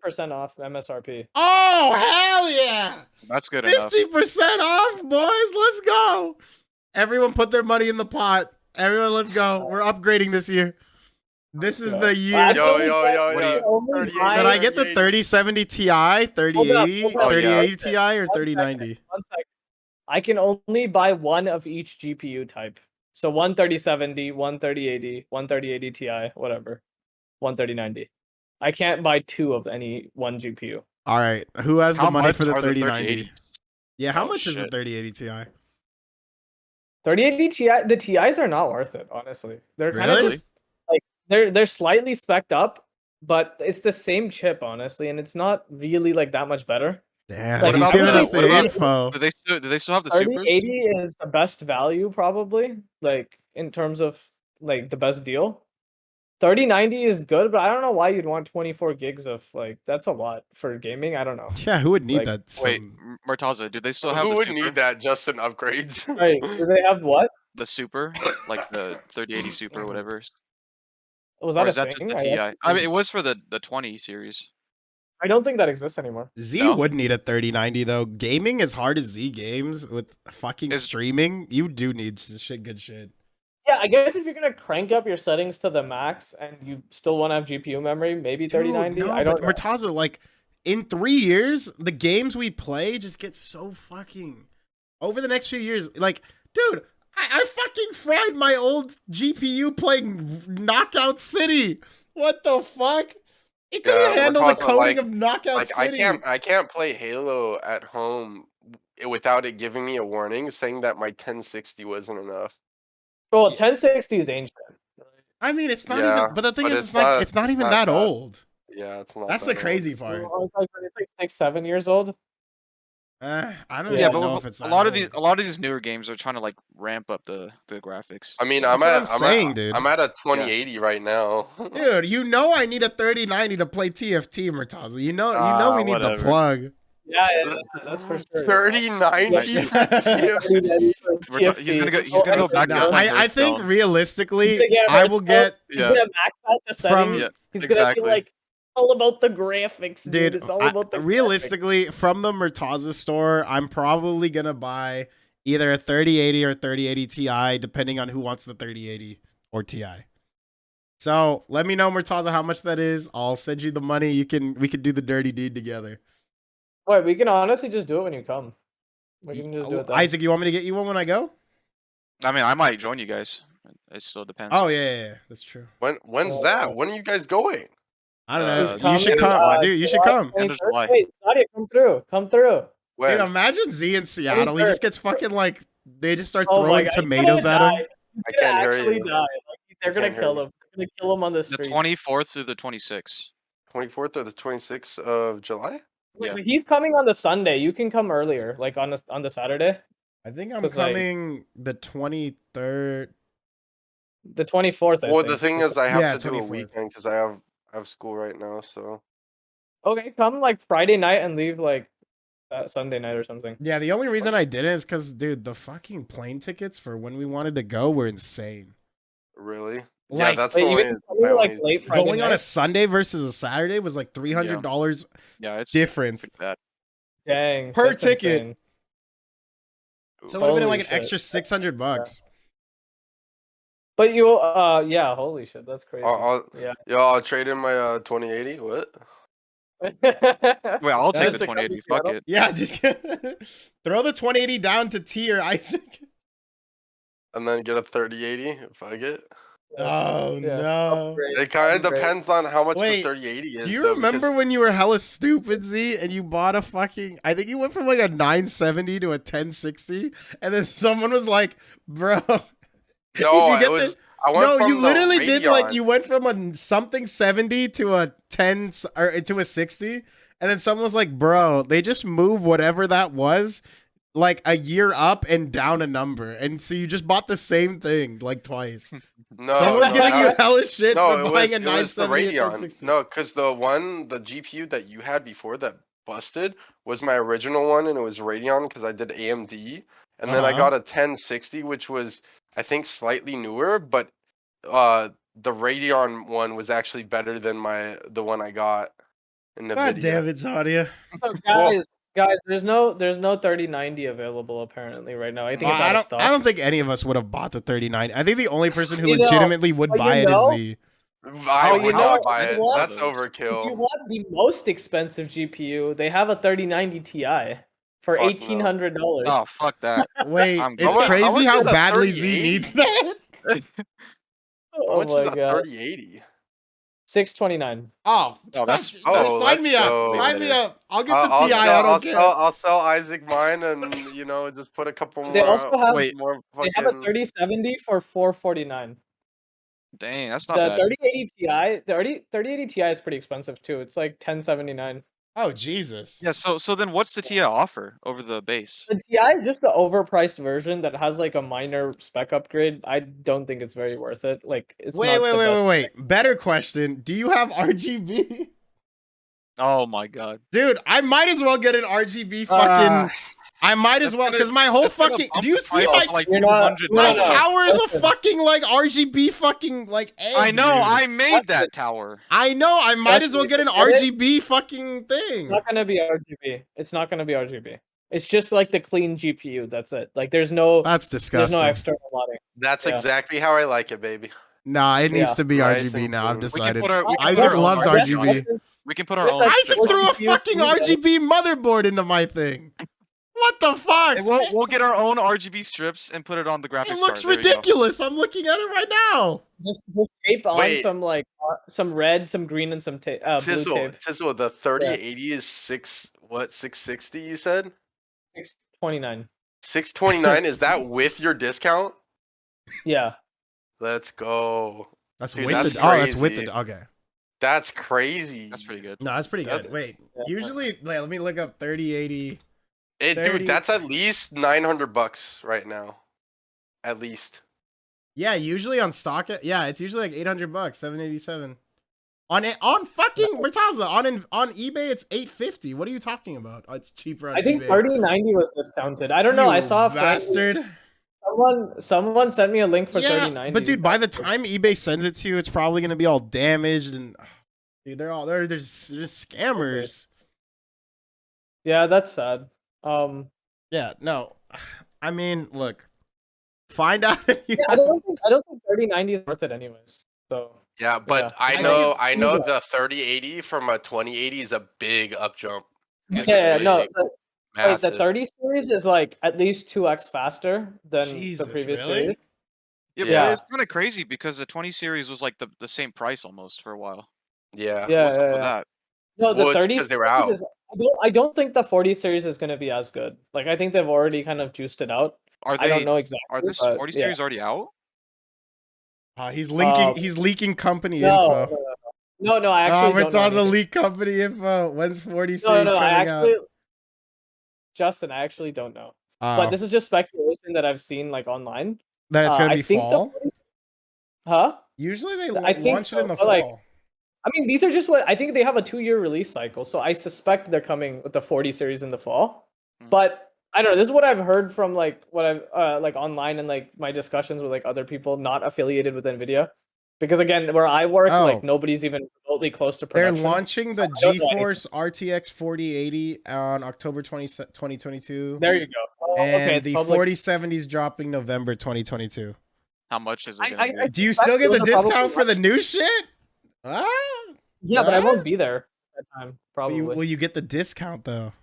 15% off MSRP. Oh, hell yeah! That's good enough. 50% off, boys. Let's go. Everyone put their money in the pot. Everyone, let's go. We're upgrading this year. This is the year. Yo. Should I get the 3070 Ti, 3080, hold up. 3080 Ti, or One 3090? One second. I can only buy one of each GPU type. So one 3070, one 3080, one 3080 Ti, whatever. One 3090. I can't buy two of any one GPU. All right. Who has the How money much for the are 3090? 3080s? Yeah, how Oh, much is the shit. 3080 Ti? 3080 Ti, the TIs are not worth it, honestly. They're kind of Really? just like they're slightly specced up, but it's the same chip, honestly, and it's not really like that much better. Damn, Like, he's what giving about- us what the about- info. Do they still have the supers? 3080 is the best value, probably, like in terms of like the best deal. 3090 is good, but I don't know why you'd want 24 gigs of like that's a lot for gaming. I don't know. Yeah, who would need Like, that? Wait, Some- Murtaza, do they still have Who the would super? need that? Justin upgrades. Right? Do they have what? The super, like the 3080 super, or whatever. Was Or that is a that just thing? the I Ti? actually- I mean, it was for the 20 series. I don't think that exists anymore. Z No. would need a 3090 though. Gaming as hard as Z games with fucking Is- streaming, you do need good shit. Yeah, I guess if you're gonna crank up your settings to the max and you still want to have GPU memory, maybe 3090. Dude, no, I don't but know. Murtaza, like in 3 years, the games we play just get so fucking over the next few years. Like, dude, I fucking fried my old GPU playing Knockout City. What the fuck? It couldn't Yeah, handle the Murtaza, coding like- of Knockout Like City. I can't play Halo at home without it giving me a warning saying that my 1060 wasn't enough. Well, 1060 is ancient. I mean, it's not Yeah, even. But the thing but is, it's it's not. not- It's not it's even not that that- old. Yeah, it's not. That's that the old. crazy part. It's like 6-7 years old. I don't Yeah, even know but if it's a that lot of old. these newer games are trying to like ramp up the graphics. I mean, That's what I'm saying, dude. I'm at a 2080 right now. Dude, you know I need a 3090 to play TFT, Murtaza. You know we need the whatever. plug. Yeah, that's for sure. 3090. He's gonna go back No, to I think realistically, He's gonna get I will get He's Yeah. gonna max out the From- settings. Yeah, He's gonna exactly. be like, all about the graphics, dude. Dude, It's all about the realistically, from the Murtaza store, I'm probably gonna buy either a 3080 or 3080 Ti, depending on who wants the 3080 or Ti. So let me know, Murtaza, how much that is. I'll send you the money. We can do the dirty deed together. Wait, we can honestly just do it when you come. We can just do it then. Isaac, you want me to get you one when I go? I mean, I might join you guys. It still depends. Oh yeah, that's true. When's that? When are you guys going? I don't know. He's You should coming, come, dude. You should come. End of 21st? July. Wait, Nadia, come through. Come through. When? Dude, imagine Z in Seattle. He 23rd. just gets fucking like they just start Oh my throwing God, he's tomatoes gonna at him. die. He's I gonna can't hear actually you. die. Like, they're gonna can't hear kill you. him. They're gonna kill him on the The streets. 24th through the 26th. 24th or the 26th of July? Wait, Yeah. but he's coming on the Sunday. You can come earlier, like on the Saturday. I think I'm 'Cause, like- coming the 23rd. The 24th. I Well, think. the thing is, I have Yeah, to do a 24th. weekend because I have school right now. So Okay, come like Friday night and leave like Sunday night or something. Yeah, the only reason I didn't is because, dude, the fucking plane tickets for when we wanted to go were insane. really, yeah, Like, that's Wait, the you only. can come my here, like only- late Friday Going night. on a Sunday versus a Saturday was like $300 Yeah, it's difference like that. Dang, per that's ticket. insane. So it would have been Holy like an shit. extra $600. But you, yeah, holy shit, that's crazy. Yeah. I'll trade in my 2080. What? Wait, I'll take That's the to come to 2080. Fuck Seattle? it. Yeah, just throw the 2080 down to T or Isaac. And then get a 3080 if I get. Oh Yes, no. upgrade, It kind of upgrade. depends on how much Wait, the 3080 is. Do you though, remember because- when you were hella stupid, Z, and you bought a fucking, I think you went from like a 970 to a 1060, and then someone was like, bro. No, if you get it was. the- I went No, from you the literally did like, Radeon. you went from a something 70 to a 10 or to a 60, and then someone was like, bro, they just move whatever that was like a year up and down a number. And so you just bought the same thing like twice. No, Someone was no, giving you that- hella shit no, for it buying was, a it was the 970 and Radeon. 1060. No, because the GPU that you had before that busted was my original one, and it was Radeon because I did AMD, and then I Uh-huh. got a 1060, which was I think slightly newer, but the Radeon one was actually better than the one I got in God Nvidia. damn it, Sadia. So guys, there's no 3090 available apparently right now. I think it's out of stock. I don't think any of us would have bought the 39. I think the only person who You know, legitimately would but buy you it is know- Z. I Oh, would you know not what? buy You it. know what? That's If you overkill. want the most expensive GPU, they have a 3090 Ti for Fuck no. $1,800. Oh, fuck that. Wait, I'm it's good. How crazy much how is a badly Z 3080? needs that. How Oh much my is a god. 3080? 629. Oh, Oh, that's Oh, sign me let's up. go. Sign me up. I'll get the I'll Ti. sell, I don't care. I'll sell Isaac mine, and just put a couple They more. also have Wait. more they have a fucking- 3070 for 449. Dang, that's not The bad. 3080 Ti, the 3080 Ti is pretty expensive too. It's like 1079. Oh Jesus. Yeah, so then what's the TI offer over the base? The Ti is just the overpriced version that has like a minor spec upgrade. I don't think it's very worth it. Like it's Wait, not the best. wait. Better question. Do you have RGB? Oh my god. Dude, I might as well get an RGB fucking. I might as That's well gonna- because my whole That's gonna fucking. bump Do you the see price my up to, like You're not- $200? my no. tower is a Listen. fucking like RGB fucking like egg. I know, dude. I made that tower. I know. I might Trust as well me, get an get it? RGB fucking It's thing. not gonna be RGB. It's not gonna be RGB. It's just like the clean GPU. That's it. Like there's no That's there's disgusting. no external modding. That's Yeah. exactly how I like it, baby. Nah, it needs Yeah. to be Nice RGB and now. I've clean. We can decided. put our Isaac own loves RGB. We can put our Just own. like- Isaac What threw a GPU fucking do you RGB motherboard into my thing. What the fuck? We'll get our own RGB strips and put it on the graphics It looks card. There you go. ridiculous. I'm looking at it right now. Just tape on Wait. some like some red, some green, and some blue tape. Tizzle, the 3080 is 660 you said? 629. 629, is that with your discount? Yeah. Let's go. That's Dude, with that's the. Oh, that's with crazy. the. Okay. That's crazy. That's pretty good. No, that's pretty good. That- Wait, Yeah. usually, wait, let me look up 3080. Dude, 30 that's at least $900 right now. At least. Yeah, usually on stock. Yeah, it's usually like $800, 787. On fucking Murtaza on eBay, it's 850. What are you talking about? Oh, it's cheaper on I think eBay. 3090 was discounted. I don't know. You I saw a friend, bastard. someone sent me a link for Yeah, 3090. but dude, by the time eBay sends it to you, it's probably gonna be all damaged and Dude, they're just scammers. Yeah, that's sad. Yeah, no. I mean, look. Find out if you Yeah, I don't think 3090 is worth it anyways. So Yeah, but yeah. I think know it's the 3080 from a 2080 is a big up jump. It's Yeah, no. big, Wait, the massive. 30 series is like at least 2x faster than Jesus, the previous really? series. Yeah, Yeah. but it's kind of crazy because the 20 series was like the same price almost for a while. Yeah. Yeah, What's up yeah, with yeah. that? No, the Well, it's 30 because they were series out. is. I don't think the 40 series is going to be as good. Like I think they've already kind of juiced it out. Are I don't they? know exactly. Are this but 40 yeah. series already out? He's Um, leaking company No, info. no, I actually don't know Murtaza anything. leak company info. When's 40 No, series no, I coming actually, out? Justin, I actually don't know. But this is just speculation that I've seen like online. That it's gonna I be think fall. Huh? Usually they I think launch it in so, the but, like, fall. I mean, these are just what I think they have a 2-year release cycle, so I suspect they're coming with the 40 series in the fall. Mhm. But I don't know. This is what I've heard from like what I've like online and like my discussions with like other people not affiliated with Nvidia, because again, where I work, Oh. like nobody's even remotely close to They're production. launching the I don't know GeForce RTX 4080 on October 2022. There you go. Oh, And okay, it's the public. 4070 is dropping November 2022. How much is it I- gonna I- be? I- Do you still get the Those are probably discount for the new shit? Ah, Yeah, but I What? won't be there at that time. Probably. will you get the discount though?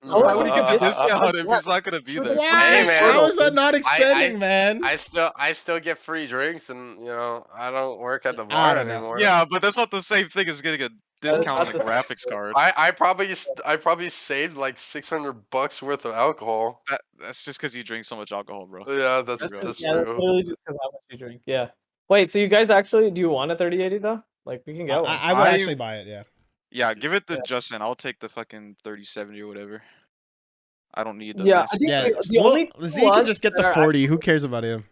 Why would he get the Uh, discount if he's not gonna be there? Why? man. How is that not extending, man? I still get free drinks, and I don't work at the I bar don't know. anymore. Yeah, but that's not the same thing as getting a discount on that's the the same graphics thing. card. I probably saved like $600 worth of alcohol. That's just because you drink so much alcohol, bro. Yeah, that's Yeah, That's true. literally just because how much you drink. Yeah. Wait, so you guys actually do you want a 3080 though? Like we can get one. I would actually buy it. Yeah. Yeah, give it to Yeah. Justin. I'll take the fucking 3070 or whatever. I don't need the Yeah, massive I think Yeah. specs. the only two Z can ones just get that the are 40. Who cares about him?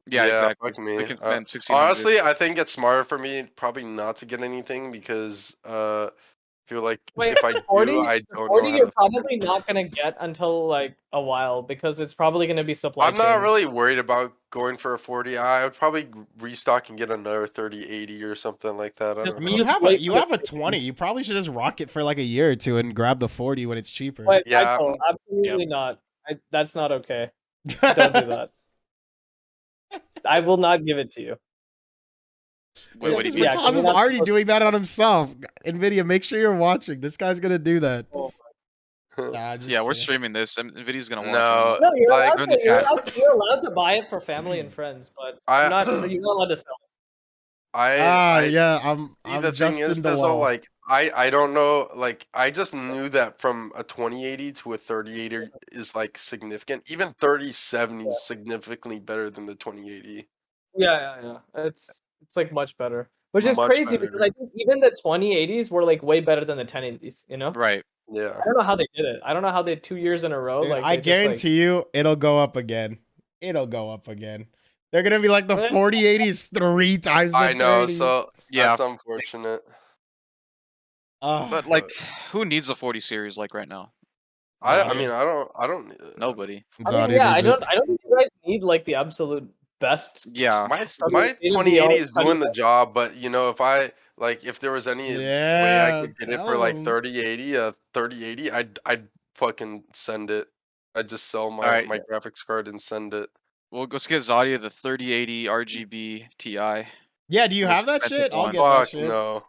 Yeah, exactly. Fuck me. We can spend 1600. Honestly, I think it's smarter for me probably not to get anything because I feel like Wait, if I the 40, do, I the don't 40 know how you're to. probably not gonna get until like a while because it's probably gonna be supply I'm not chain. really worried about going for a 40. I would probably restock and get another 3080 or something like that. I Just- I don't mean, know. you have wait you for have a the 20. You probably should just rock it for like a year or two and grab the 40 when it's cheaper. Wait, Yeah, Michael, absolutely not. That's not okay. Don't do that. I will not give it to you. Wait, what do you Because mean? Yeah, 'cause we're Murtaza's not already supposed- doing that on himself. Nvidia, make sure you're watching. This guy's gonna do that. Oh. Nah, just Yeah, we're kidding. streaming this. Nvidia's gonna watch No, No, you're, like allowed in the to, you're, chat. allowed, you're allowed to buy it for family and friends, but I- you're not allowed to sell it. Yeah, I'm the thing Justin is, Dizzle, DeLaw. like I don't know, like I just knew that from a 2080 to a 3080 is like significant. Even 3070 is significantly better than the 2080. Yeah. It's like much better. Which is Much crazy better. because I think even the 2080s were like way better than the 1080s, you know? Right. Yeah. I don't know how they did it. I don't know how they 2 years in a row. Dude, Like I they just, like- guarantee you, it'll go up again. It'll go up again. They're gonna be like the 4080s 3 times the I know, 30s. so Yeah. that's unfortunate. But like, who needs a 40 series like right now? I mean, I don't. Nobody. I mean, yeah, I don't think you guys need like the absolute best. Yeah. My Something 2080 is cutting doing the job, but if there was any way I could get it for like 3080, I'd fucking send it. I'd just sell my Alright. my graphics card and send it. Well, let's get Zadia the 3080 RGB Ti. Yeah, do you Most have that expensive shit? I'll one. get that Fuck shit. no.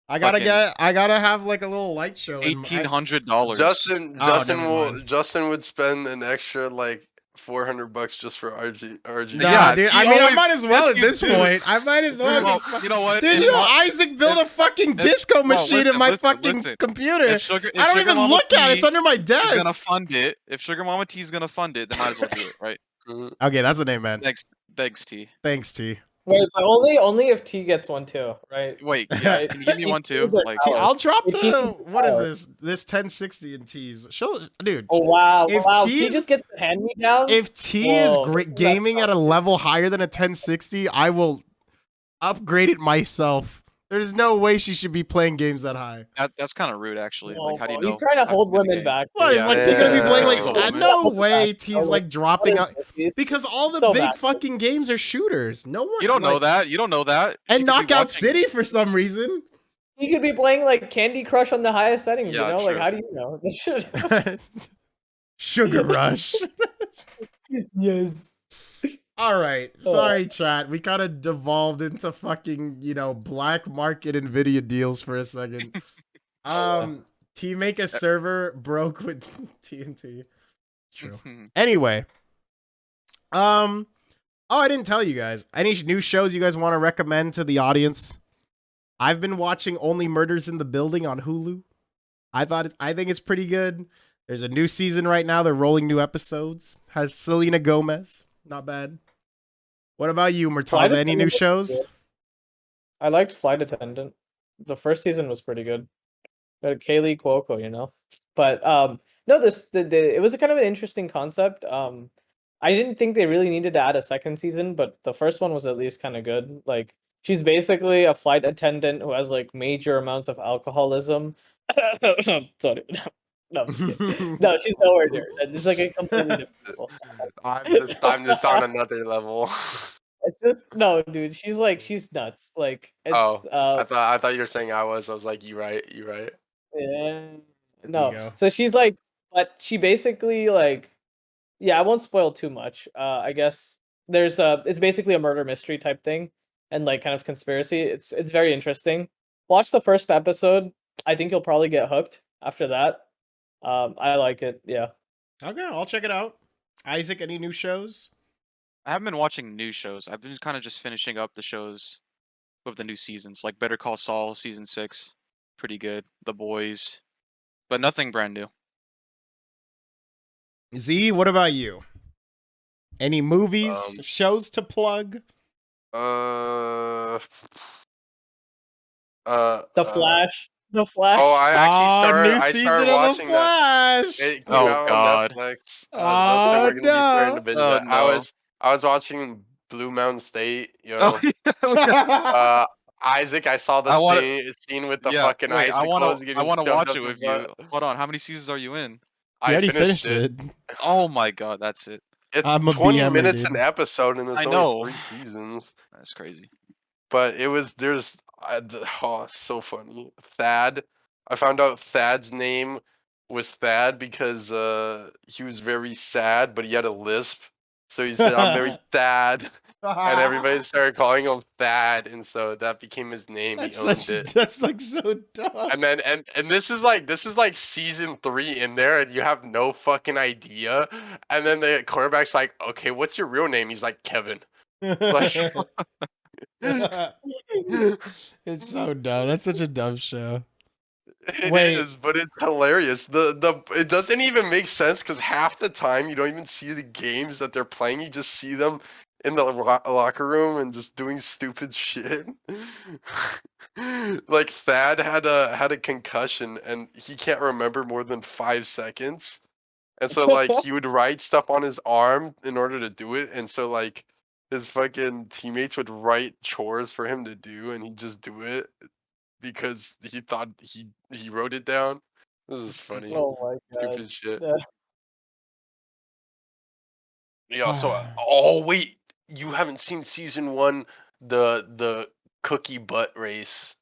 I gotta Fucking- I gotta have like a little light show. in my- $1,800. Justin Oh, never mind. Justin would spend an extra like $400 just for RGB. Nah, Yeah, dude. he I mean, I always- might as well yes, at you this do. point. I might as well. Well, just- you know what? Dude, If you know Ma- Isaac built if- a fucking disco machine in listen, my listen, fucking listen. computer. If Sugar, if I don't Sugar even Mama look at it. T It's under my is desk. gonna fund it. If Sugar Mama T is gonna fund it, then might as well do it, right? Okay, that's a name, man. Thanks, T. Thanks, T. Wait, but only if T gets one too, right? Wait, yeah, can you give me one too? Like, T, I'll drop It the teases what is power. this 1060 in T's. Show, dude. Oh wow, If wow! T T's- just gets the hand me downs. If T is Whoa, great that's gaming at a not- level higher than a 1060, I will upgrade it myself. There's no way she should be playing games that high. that's kind of rude, actually. Like, how do you know? He's trying to how hold good the women game- back. What is Yeah. like T gonna be playing Yeah. like? No way. T's Oh, like dropping out What is this? because all the So big bad. fucking games are shooters. No one. You don't know like- that. You don't know that. She And could be Knockout watching- City for some reason. he could be playing like Candy Crush on the highest settings. Yeah, You know, like true. how do you know? This shit. Sugar Rush. Yes. All right. Oh. Sorry, chat. We kind of devolved into fucking, black market Nvidia deals for a second. Team make a server broke with TNT. True. Anyway. Oh, I didn't tell you guys. Any new shows you guys want to recommend to the audience? I've been watching Only Murders in the Building on Hulu. I think it's pretty good. There's a new season right now. They're rolling new episodes. Has Selena Gomez. Not bad. What about you, Murtaza? Any new shows? I liked Flight Attendant. The first season was pretty good. Kaylee Cuoco, you know. But no, it was a kind of an interesting concept. I didn't think they really needed to add a second season, but the first one was at least kind of good. Like she's basically a flight attendant who has like major amounts of alcoholism. Sorry. No, I'm just kidding. No, she's nowhere near. It's like a completely different level. I'm just on another level. It's just no, dude. She's nuts. Like it's I thought you were saying I was. I was like, you right. yeah. you No. go. So she's like, but she basically like, yeah, I won't spoil too much. I guess it's basically a murder mystery type thing and like kind of conspiracy. It's very interesting. Watch the first episode. I think you'll probably get hooked after that. I like it. Yeah. Okay, I'll check it out. Isaac, any new shows? I haven't been watching new shows. I've been kind of just finishing up the shows with the new seasons, like Better Call Saul season 6, pretty good. The Boys, but nothing brand new. Z, what about you? Any movies, shows to plug? The Flash. The Flash. Oh, I started watching The Flash. that. It came Oh, out God. on Netflix. Oh, Justin, we're gonna be starting to binge Oh, that. no. I was watching Blue Mountain State. You Oh, know, yeah. Isaac, I saw the scene with the fucking wait, I icicles. want to watch it with you. Hold on, how many seasons are you in? You I already finished it. Oh my god, that's it. It's I'm a 20 BMer, minutes dude. an episode, and it's I only know. 3 seasons. That's crazy. But so funny. Thad. I found out Thad's name was Thad because he was very sad, but he had a lisp. So he said, "I'm very Thad," and everybody started calling him Thad, and so that became his name. He owned it. That's like so dumb. And then and this is like season 3 in there, and you have no fucking idea. And then the quarterback's like, "Okay, what's your real name?" He's like, "Kevin." Like, It's so dumb. That's such a dumb show. It Wait. is, but it's hilarious. It doesn't even make sense because half the time you don't even see the games that they're playing. You just see them in the locker room and just doing stupid shit. Like Thad had a concussion and he can't remember more than 5 seconds, and so like he would write stuff on his arm in order to do it, and so like his fucking teammates would write chores for him to do, and he'd just do it because he thought he wrote it down. This is funny. Oh my god. Stupid shit. Yeah. Yeah, so wait, you haven't seen season 1, the cookie butt race.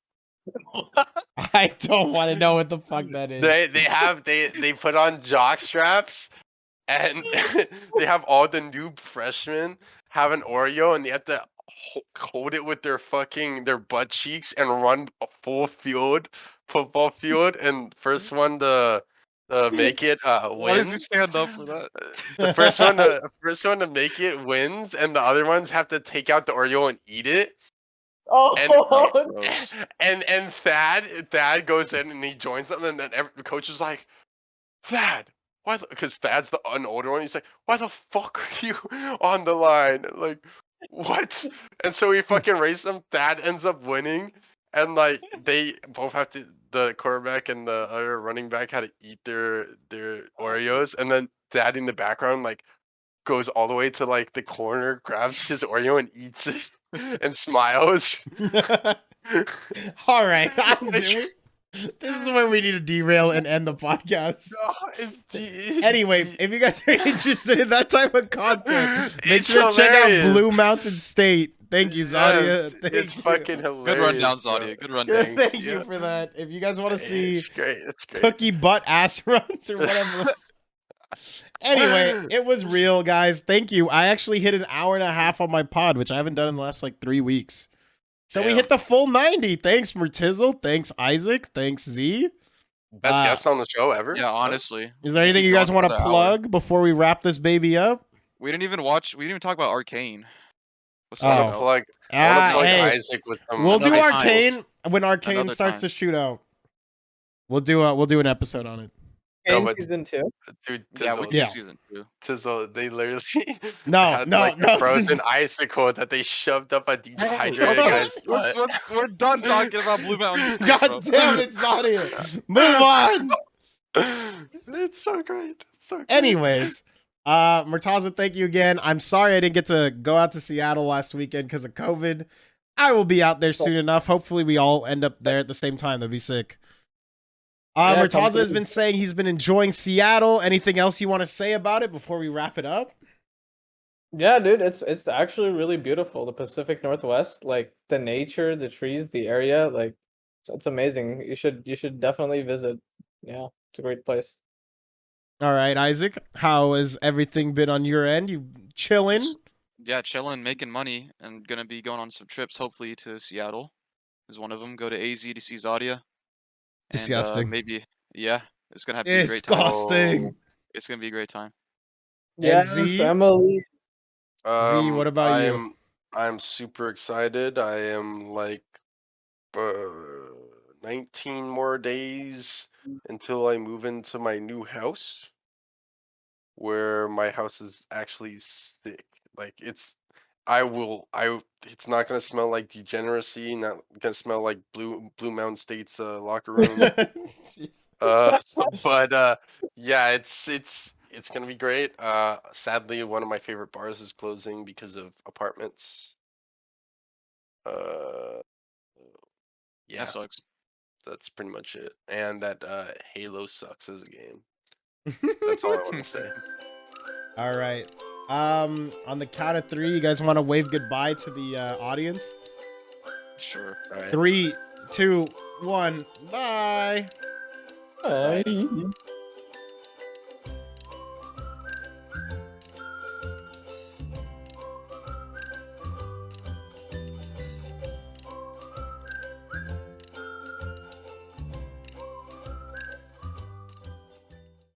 I don't want to know what the fuck that is. They put on jock straps, and they have all the new freshmen have an Oreo, and they have to hold it with their butt cheeks and run a full football field, and first one to make it Why does he wins. stand up for that? The first one to make it wins, and the other ones have to take out the Oreo and eat it. Oh, Gross. And Thad goes in and he joins them, and then the coach is like, "Thad, why?" Because Thad's an older one. He's like, "Why the fuck are you on the line? Like, what?" And so he fucking races them. Thad ends up winning, and like they both have to. The quarterback and the other running back had to eat their Oreos, and then Thad in the background like goes all the way to like the corner, grabs his Oreo and eats it, and smiles. All right, this is where we need to derail and end the podcast. Anyway, if you guys are interested in that type of content, make It's sure to check out hilarious. Blue Mountain State. Thank you, Yes, Zadia. Thank it's you. fucking hilarious. Good rundown, bro. Zadia. Good rundown. Good, Thanks, thank you yeah. for that. If you guys want to see It's great. It's great. cookie butt ass runs or whatever. Anyway, it was real, guys. Thank you. I actually hit an hour and a half on my pod, which I haven't done in the last like 3 weeks. So we Damn. hit the full 90. Thanks, Mertizzle. Thanks, Isaac. Thanks, Z. Best guest on the show ever. Yeah, honestly. Is there anything Keep you guys going want for to the hour. plug before we wrap this baby up? We didn't even talk about Arcane. What's I that Oh. want about? to plug. I want to plug Hey, Isaac with some. we'll do Another time. Arcane when Arcane Another starts time. to shoot out. We'll do an episode on it. No, Game but- season 2. Dude, Yeah, we Tizzle, do Yeah. season 2. Tizzle, they literally No, had no, like no, a frozen Tizzle. icicle that they shoved up a dehydrated Come on. guy's butt. We're done talking about Blue Mountain State, God bro. damn it, Zadia. Move on. It's so great. It's so great. Anyways, Murtaza, thank you again. I'm sorry I didn't get to go out to Seattle last weekend because of COVID. I will be out there soon enough. Hopefully we all end up there at the same time. That'd be sick. Yeah, Murtaza has been saying he's been enjoying Seattle. Anything else you want to say about it before we wrap it up? Yeah, dude, it's actually really beautiful. The Pacific Northwest, like the nature, the trees, the area, like it's amazing. You should definitely visit. Yeah, it's a great place. All right, Isaac, how has everything been on your end? You chilling? Yeah, chilling, making money, and gonna be going on some trips, hopefully to Seattle. Is one of them. Go to AZ to see Zadia. Disgusting. And, maybe, yeah, it's gonna have to be a great time. Disgusting. It's gonna be a great time. Yes, Z? Emily. Z, what about you? I'm super excited. I am like 19 more days until I move into my new house, where my house is actually sick. Like it's not gonna smell like degeneracy, not gonna smell like Blue Mountain State's locker room. Jeez. But yeah, it's gonna be great. Sadly, one of my favorite bars is closing because of apartments. Yeah, That sucks. that's pretty much it. And that Halo sucks as a game. That's all I want to say. All right. On the count of 3, you guys want to wave goodbye to the audience? Sure. All right. 3, 2, 1. Bye. Bye.